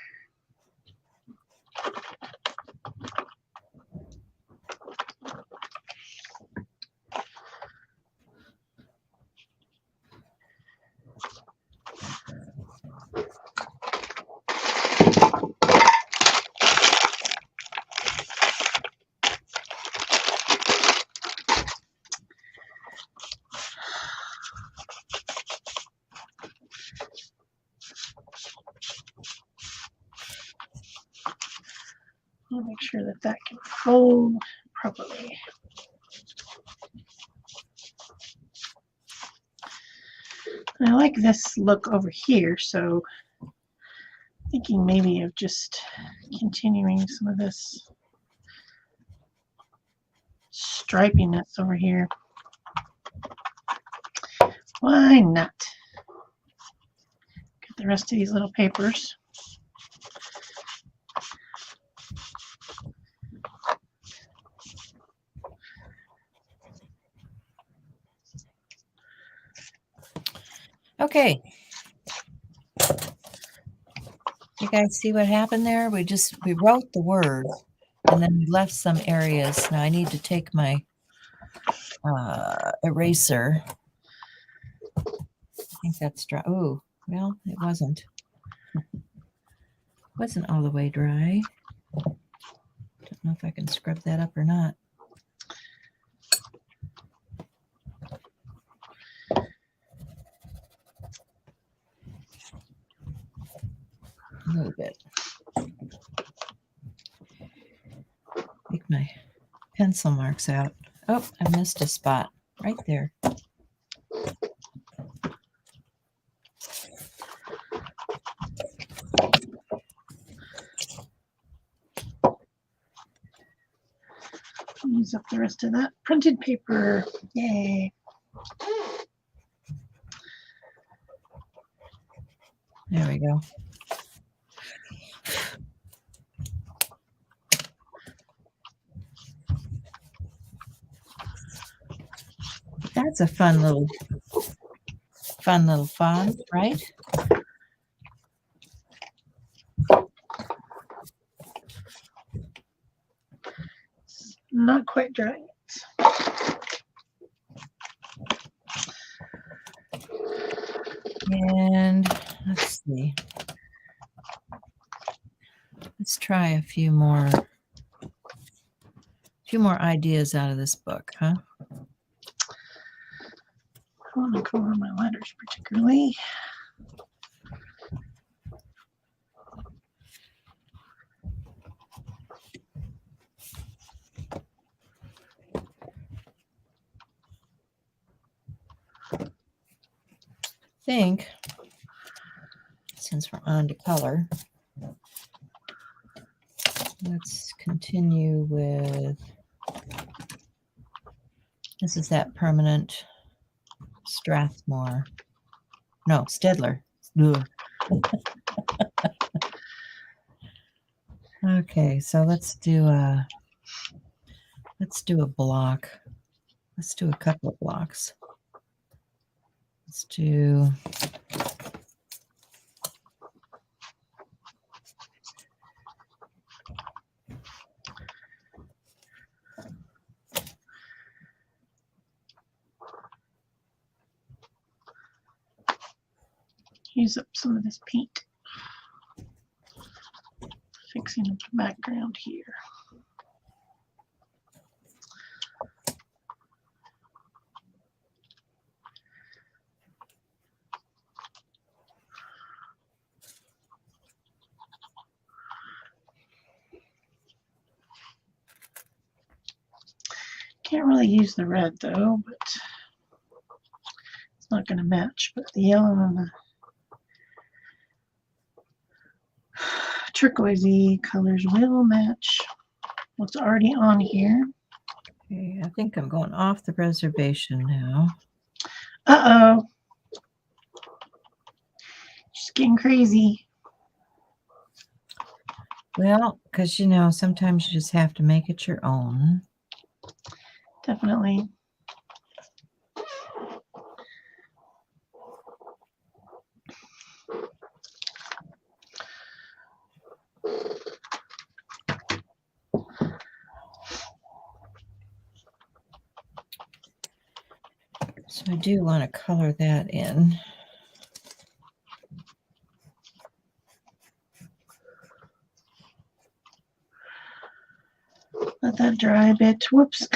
I'll make sure that that can fold properly. And I like this look over here, so thinking maybe of just continuing some of this stripiness over here. Why not? Get the rest of these little papers. Okay. You guys see what happened there? We wrote the word and then we left some areas. Now I need to take my eraser. I think that's dry. Oh, well, it wasn't. Wasn't all the way dry. Don't know if I can scrub that up or not. A little bit. Take my pencil marks out. Oh, I missed a spot right there. Use up the rest of that printed paper. Yay. There we go. That's a fun little font, right? Not quite dry yet. And let's see. Let's try a few more ideas out of this book, huh? I want to color my letters particularly. think, since we're on to color, let's continue with, this is that permanent Strathmore. No, Stedler. Ugh. Okay, so let's do a block. Let's do a couple of blocks. Let's do use up some of this paint. Fixing up the background here. Can't really use the red though, but it's not going to match. But the yellow and the turquoisey colors will match what's already on here. Okay, I think I'm going off the reservation now. Uh-oh. Just getting crazy. Well, because, you know, sometimes you just have to make it your own. Definitely. So I do want to color that in. Let that dry a bit. Whoops.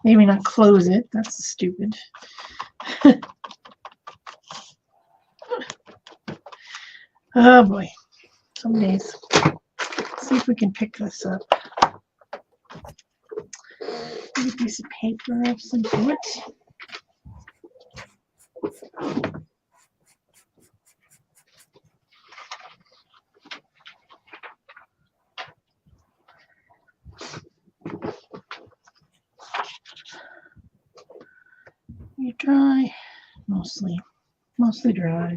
Maybe not close it. That's stupid. Oh boy. Some days. Let's see if we can pick this up. Maybe a piece of paper of some sort. You dry, mostly dry.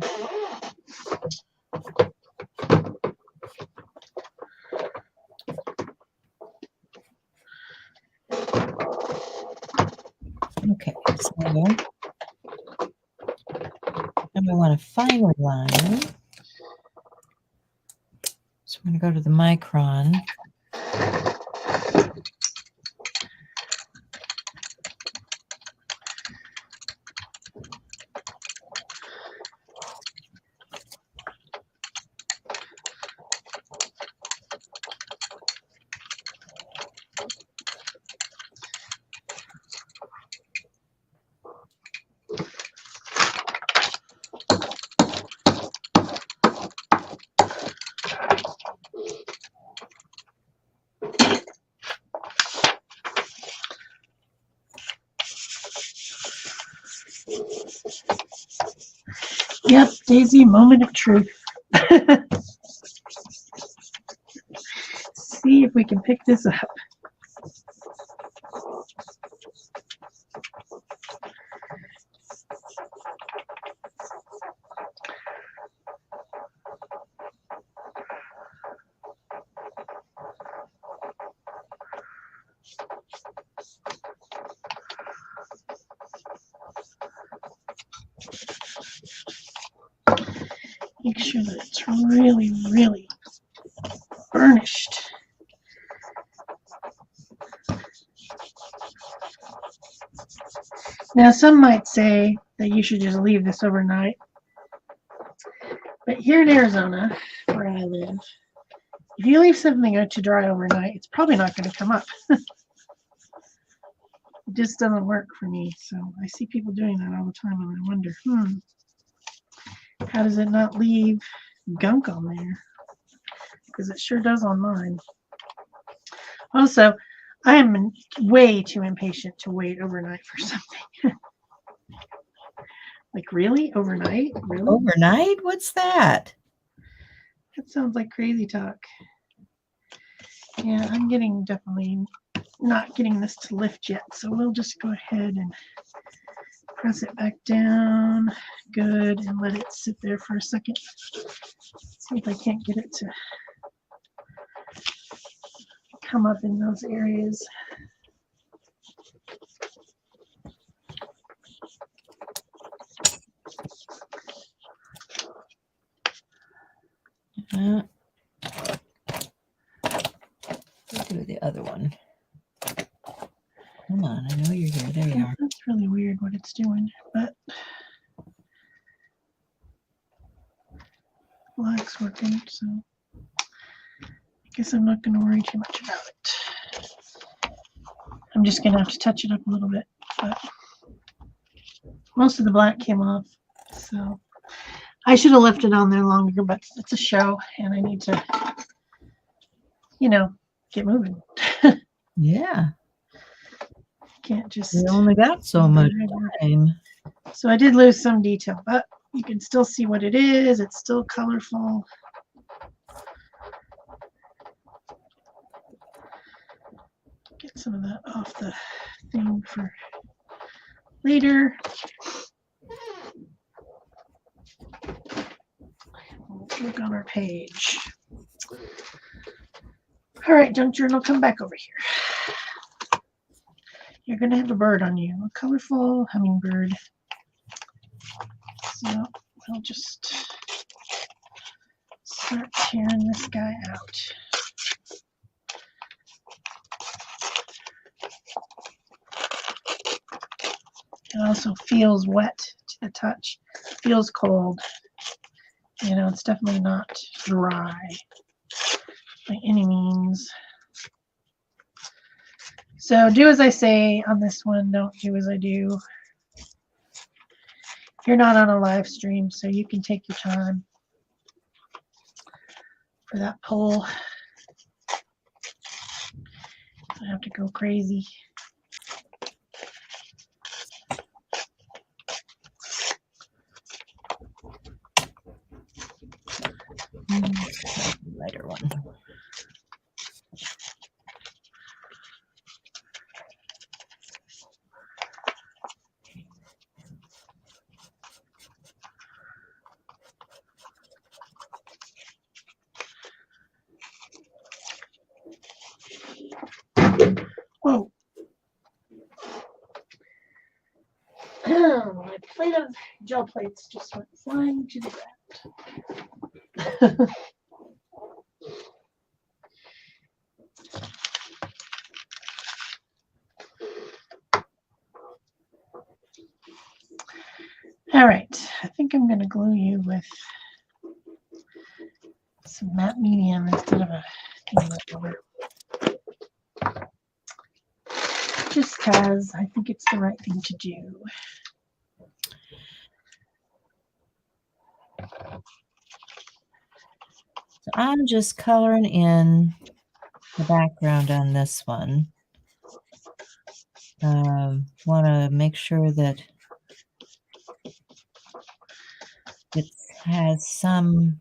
Okay, so I'm going to want a finer line. So I'm going to go to the micron. Yep, Daisy, moment of truth. See if we can pick this up. Make sure that it's really, really burnished. Now, some might say that you should just leave this overnight. But here in Arizona, where I live, if you leave something to dry overnight, it's probably not going to come up. It just doesn't work for me. So I see people doing that all the time, and I wonder, how does it not leave gunk on there? Because it sure does on mine. Also, I am way too impatient to wait overnight for something. Like really? Overnight? Really? Overnight? What's that? That sounds like crazy talk. Yeah, I'm definitely not getting this to lift yet. So we'll just go ahead and press it back down. Good. And let it sit there for a second. See if I can't get it to come up in those areas. Let's do the other one. Come on, I know you're here. There you are. That's really weird what it's doing, but black's working, so I guess I'm not going to worry too much about it. I'm just going to have to touch it up a little bit, but most of the black came off, so I should have left it on there longer, but it's a show, and I need to, get moving. Yeah. Can't just. We only got so much time. So I did lose some detail, but you can still see what it is. It's still colorful. Get some of that off the thing for later. We'll look on our page. All right, junk journal, come back over here. You're going to have a bird on you, a colorful hummingbird. So I'll just start tearing this guy out. It also feels wet to the touch. It feels cold. It's definitely not dry by any means. So do as I say on this one, don't do as I do. You're not on a live stream, so you can take your time for that pull. I have to go crazy. Lighter one. Whoa. My plate of gel plates just went flying to the ground. All right, I think I'm going to glue you with some matte medium instead of a rubber. Just because I think it's the right thing to do. So I'm just coloring in the background on this one. Want to make sure that it has some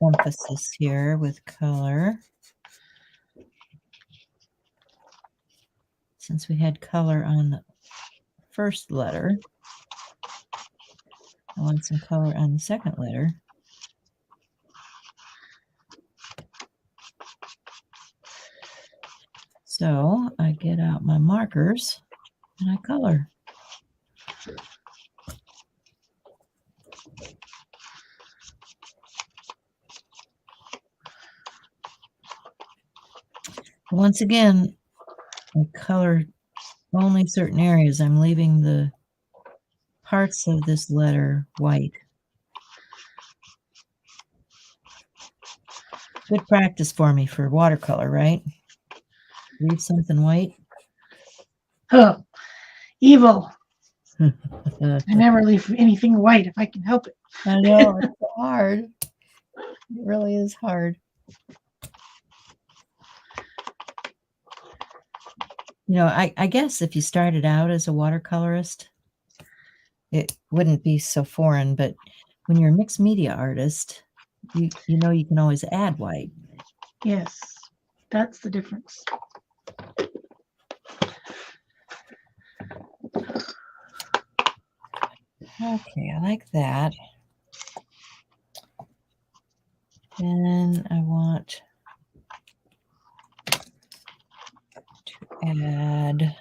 emphasis here with color. Since we had color on the first letter, I want some color on the second letter. So I get out my markers and I color. Once again, I color only certain areas. I'm leaving the parts of this letter white. Good practice for me for watercolor, right? Leave something white. Oh, evil. I never leave anything white if I can help it. I know, it's hard. It really is hard. I guess if you started out as a watercolorist, it wouldn't be so foreign, but when you're a mixed media artist, you know you can always add white. Yes, that's the difference. Okay, I like that. Then I want to add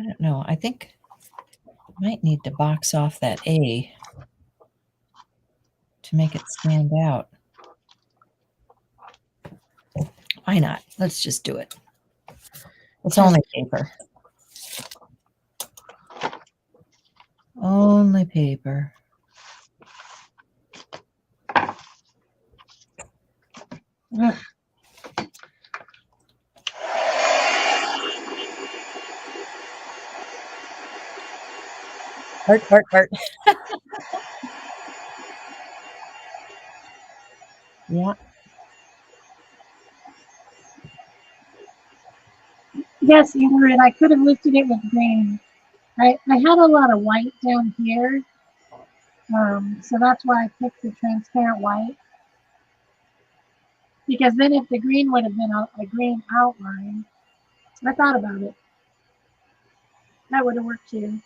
I don't know. I think I might need to box off that A to make it stand out. Why not? Let's just do it. It's only paper. Only paper. Ugh. Heart. Yeah. Yes, Ingrid, I could have lifted it with green. I had a lot of white down here, so that's why I picked the transparent white. Because then if the green would have been a green outline, I thought about it. That would have worked too.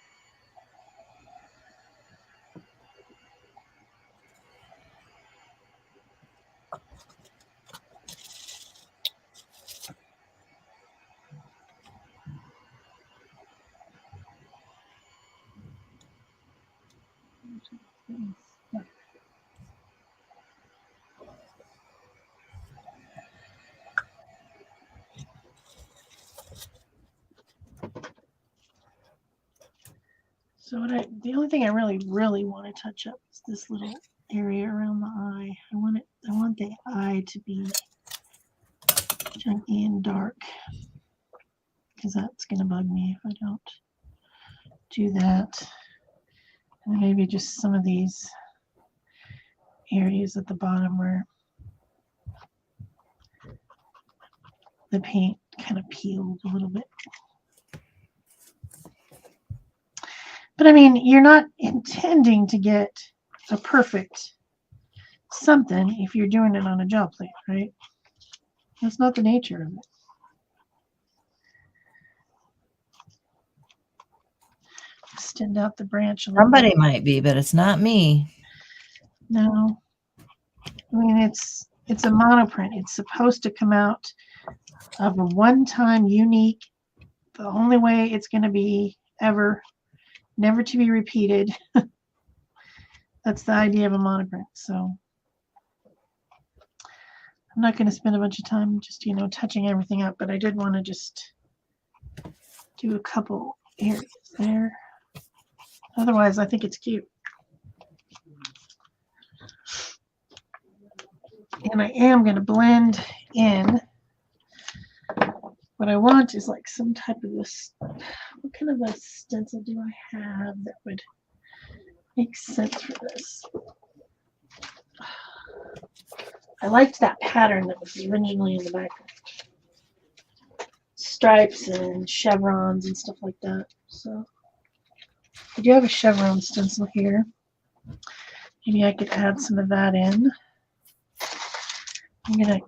So the only thing I really want to touch up is this little area around the eye. I want the eye to be chunky and dark, because that's going to bug me if I don't do that. And maybe just some of these areas at the bottom where the paint kind of peeled a little bit. But I mean, you're not intending to get a perfect something if you're doing it on a gel plate, right? That's not the nature of it. Extend out the branch a little Somebody bit. might be, but it's not me. No. I mean, it's a monoprint. It's supposed to come out of a one-time unique, the only way it's going to be ever, never to be repeated. That's the idea of a monoprint. So I'm not going to spend a bunch of time just, touching everything up, but I did want to just do a couple areas there. Otherwise, I think it's cute. And I am going to blend in. What I want is like some type of this. What kind of a stencil do I have that would make sense for this? I liked that pattern that was originally in the background. Stripes and chevrons and stuff like that. So I do have a chevron stencil here. Maybe I could add some of that in. I'm gonna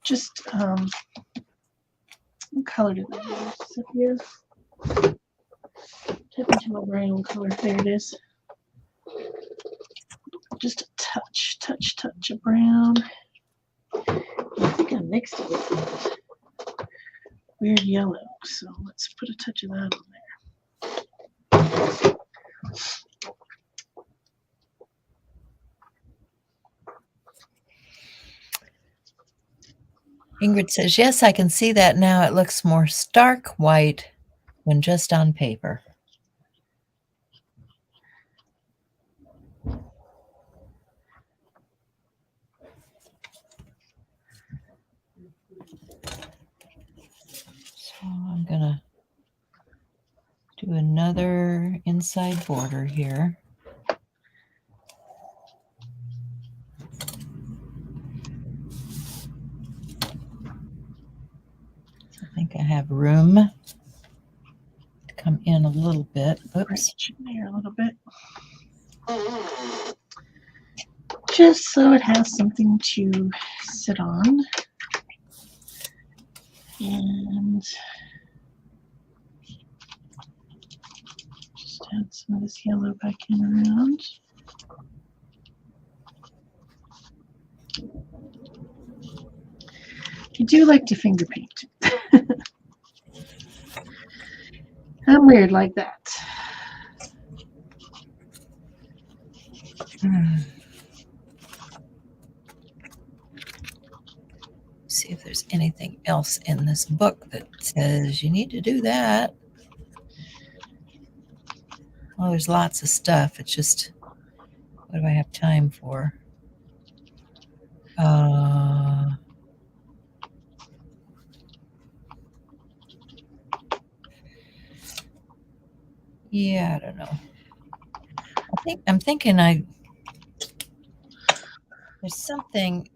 just what color did I use? Up here. Tap into my brown color. There it is. Just a touch of brown. I think I mixed it with that weird yellow. So let's put a touch of that on there. Ingrid says, yes, I can see that now. It looks more stark white when just on paper. So I'm going to do another inside border here. think I have room to come in a little bit. Right Oops. in there a little bit. Just so it has something to sit on. And just add some of this yellow back in around. I do like to finger paint. I'm weird like that. See if there's anything else in this book that says you need to do that. Well, there's lots of stuff. It's just, what do I have time for? Yeah, I don't know. I'm thinking there's something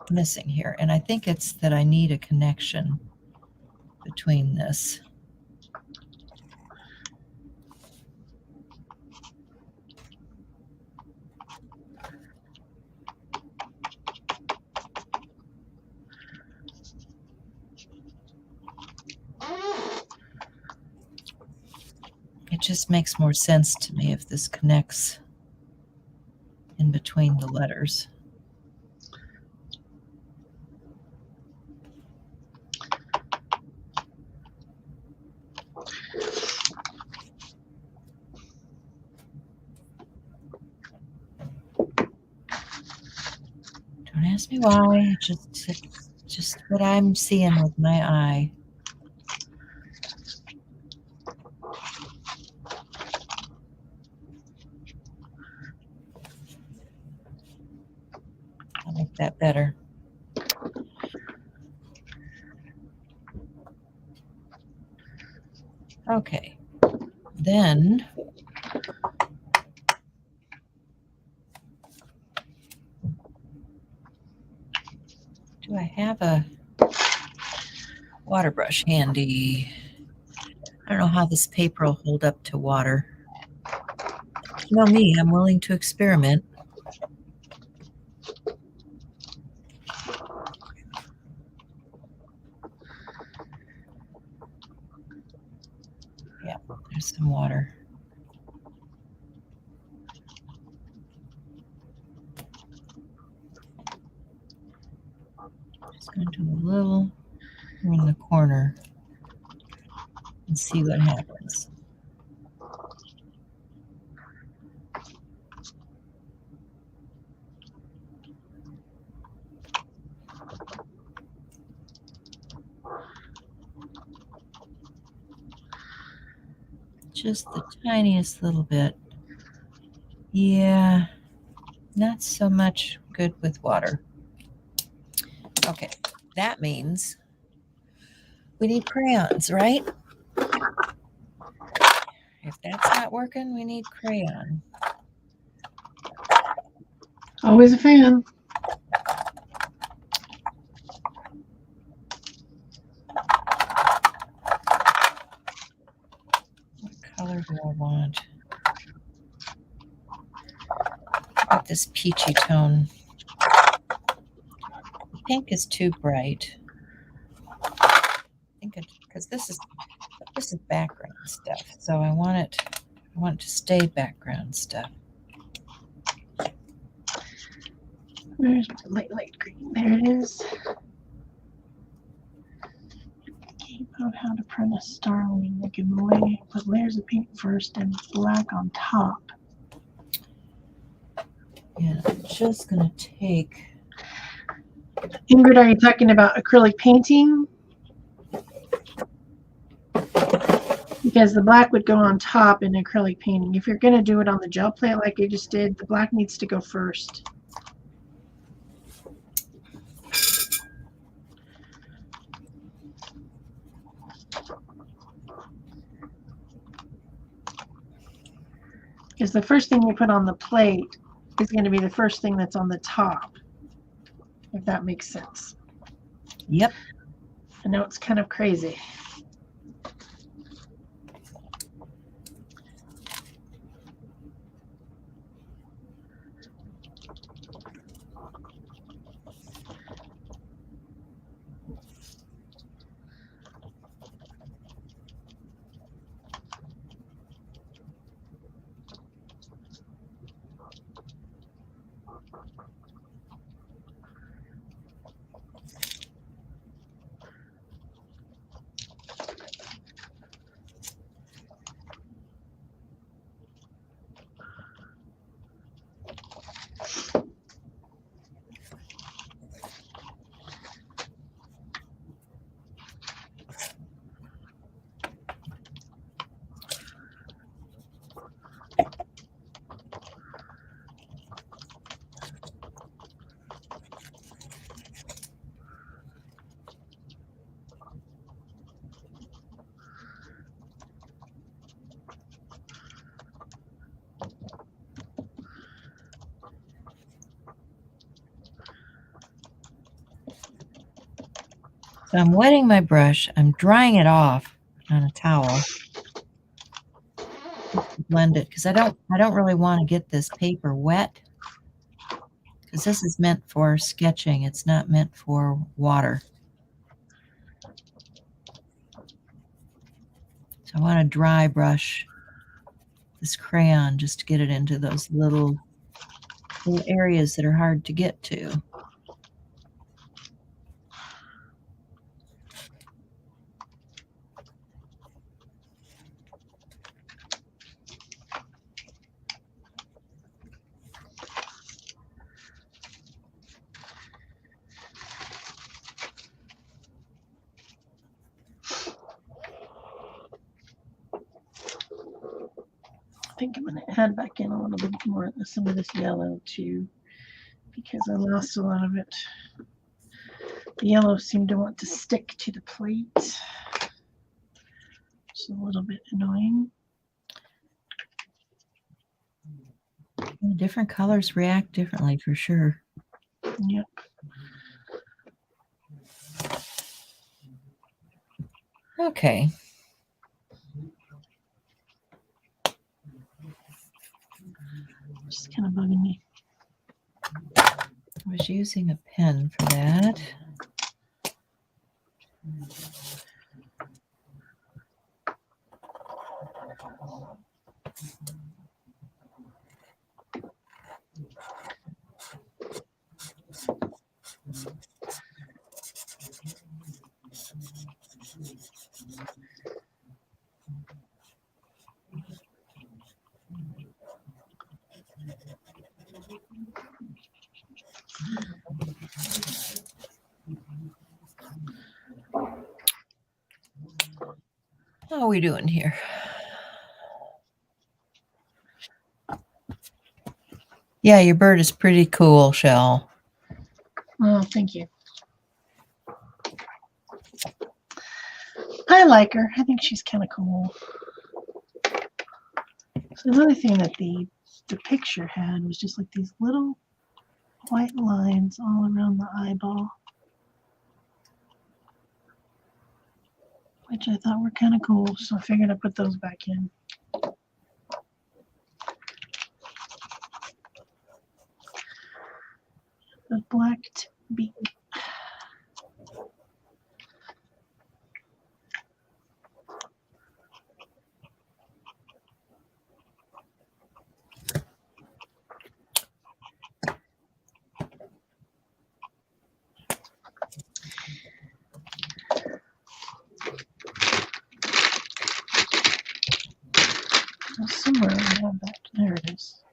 missing here, and I think it's that I need a connection between this. It just makes more sense to me if this connects in between the letters. Don't ask me why. It's just what I'm seeing with my eye. I like that better. Okay, then do I have a water brush handy? I don't know how this paper will hold up to water. You know me, I'm willing to experiment. Yeah, there's some water. Just going to do a little in the corner and see what happens. Just the tiniest little bit. Yeah, not so much good with water. Okay, that means we need crayons, right? If that's not working, we need crayon. Always a fan. What color do I want? Got this peachy tone. Pink is too bright. I think because this is background stuff, so I want it to stay background stuff. Where's my light green? There it is. Keep out how to print a starling. You can put layers of paint first and black on top. Yeah, I'm just gonna take. Ingrid, are you talking about acrylic painting? Because the black would go on top in acrylic painting. If you're going to do it on the gel plate like you just did, the black needs to go first. Because the first thing you put on the plate is going to be the first thing that's on the top, if that makes sense. Yep. know it's kind of crazy. So I'm wetting my brush. I'm drying it off on a towel. Blend it because I don't really want to get this paper wet because this is meant for sketching. It's not meant for water. So I want to dry brush this crayon just to get it into those little areas that are hard to get to. I think I'm going to add back in a little bit more of some of this yellow too, because I lost a lot of it. The yellow seemed to want to stick to the plate. It's a little bit annoying. Different colors react differently for sure. Yep. Okay. Just kind of bugging me. I was using a pen for that. How are we doing here? Yeah, your bird is pretty cool, Shell. Oh, thank you. I like her. I think she's kind of cool. So another thing that the picture had was just like these little white lines all around the eyeball, which I thought were kind of cool. So I figured I'd put those back in. The black beak. Somewhere I have that. There it is.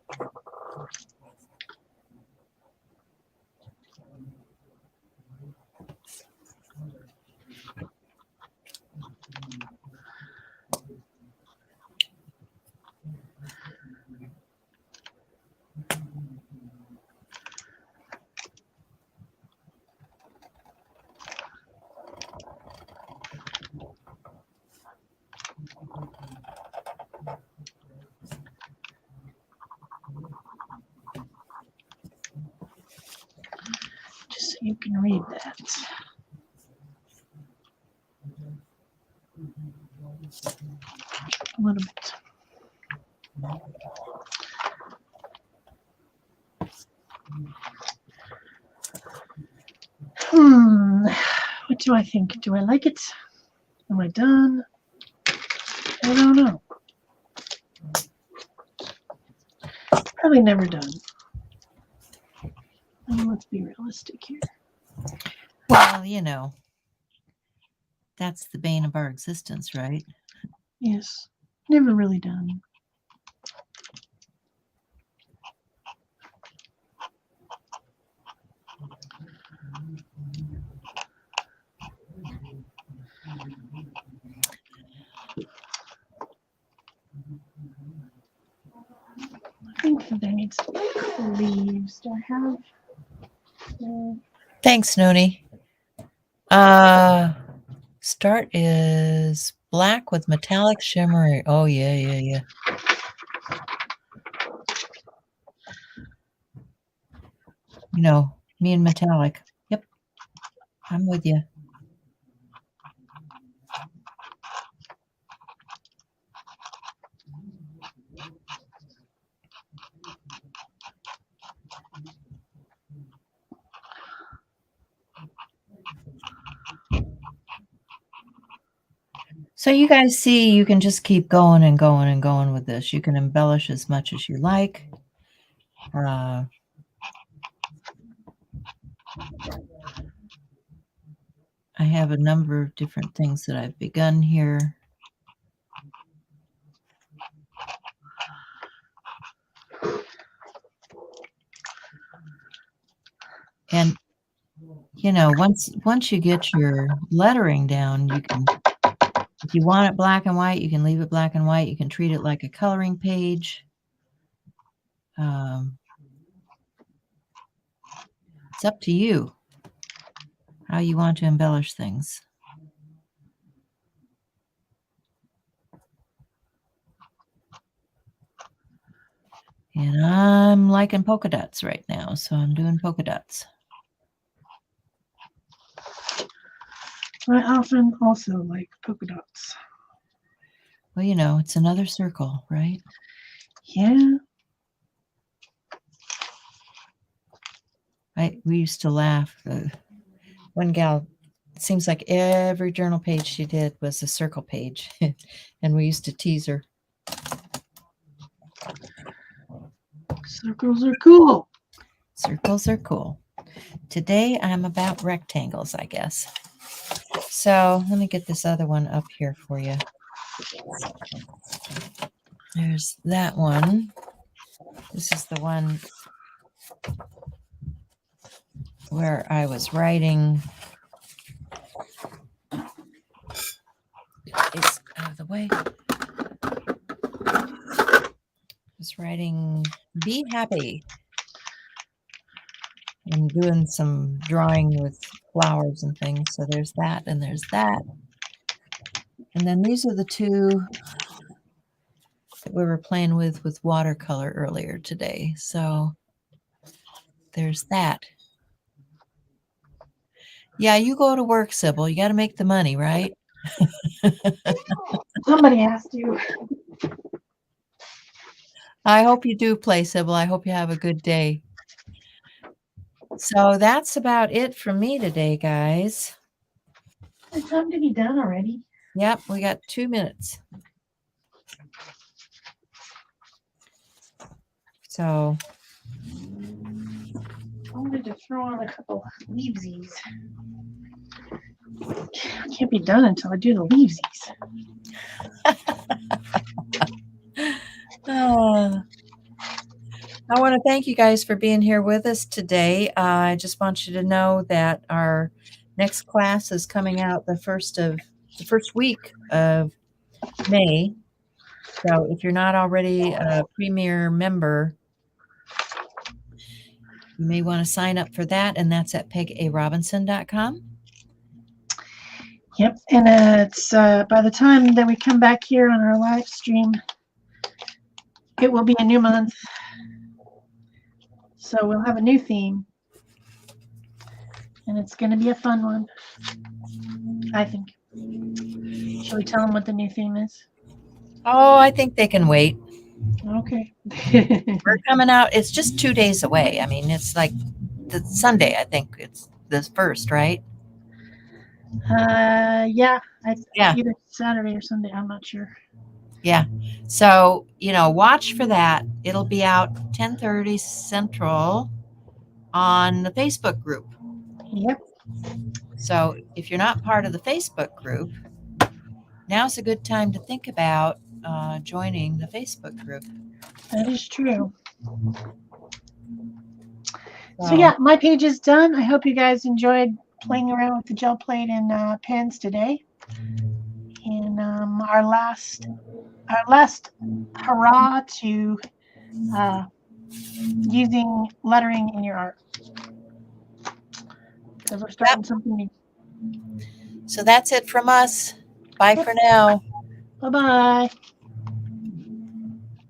Just so you can read that. A little bit. What do I think? Do I like it? Am I done? I don't know. Probably never done. I mean, let's be realistic here. Well, you know, that's the bane of our existence, right? Yes, never really done. I think that there needs to be a couple leaves. Do I have? No. Thanks, Noni. Start is black with metallic shimmery. Oh, yeah. You know, me and metallic. Yep. I'm with you. So you guys see, you can just keep going and going and going with this. You can embellish as much as you like. I have a number of different things that I've begun here. And, you know, once you get your lettering down, you can, if you want it black and white, you can leave it black and white. You can treat it like a coloring page. It's up to you how you want to embellish things. And I'm liking polka dots right now, so I'm doing polka dots. I often also like polka dots. Well, you know, it's another circle, right? Yeah. We used to laugh. One gal, it seems like every journal page she did was a circle page, and we used to tease her. Circles are cool. Circles are cool. Today I'm about rectangles, I guess. So let me get this other one up here for you. There's that one. This is the one where I was writing. It's out of the way. I was writing "Be Happy" and doing some drawing with flowers and things. So there's that and there's that. And then these are the two that we were playing with watercolor earlier today. So there's that. Yeah, you go to work, Sybil. You got to make the money, right? Somebody has to. I hope you do play, Sybil. I hope you have a good day. So that's about it for me today, guys. It's time to be done already. Yep, we got 2 minutes. So I wanted to throw on a couple leavesies. Can't be done until I do the leavesies. I want to thank you guys for being here with us today. I just want you to know that our next class is coming out the first week of May. So if you're not already a Premier member, you may want to sign up for that, and that's at pegarobinson.com. Yep, and it's by the time that we come back here on our live stream, it will be a new month. So we'll have a new theme. And it's going to be a fun one, I think. Shall we tell them what the new theme is? Oh, I think they can wait. Okay. We're coming out. It's just 2 days away. I mean, it's like the Sunday. I think it's the first, right? Yeah, Yeah. either Saturday or Sunday. I'm not sure. Yeah. So, watch for that. It'll be out 10:30 Central on the Facebook group. Yep. So, if you're not part of the Facebook group, now's a good time to think about joining the Facebook group. That is true. So yeah, my page is done. I hope you guys enjoyed playing around with the gel plate and pens today. And our last hurrah to using lettering in your art. Because we're starting something new. So that's it from us. Bye for now. Bye-bye.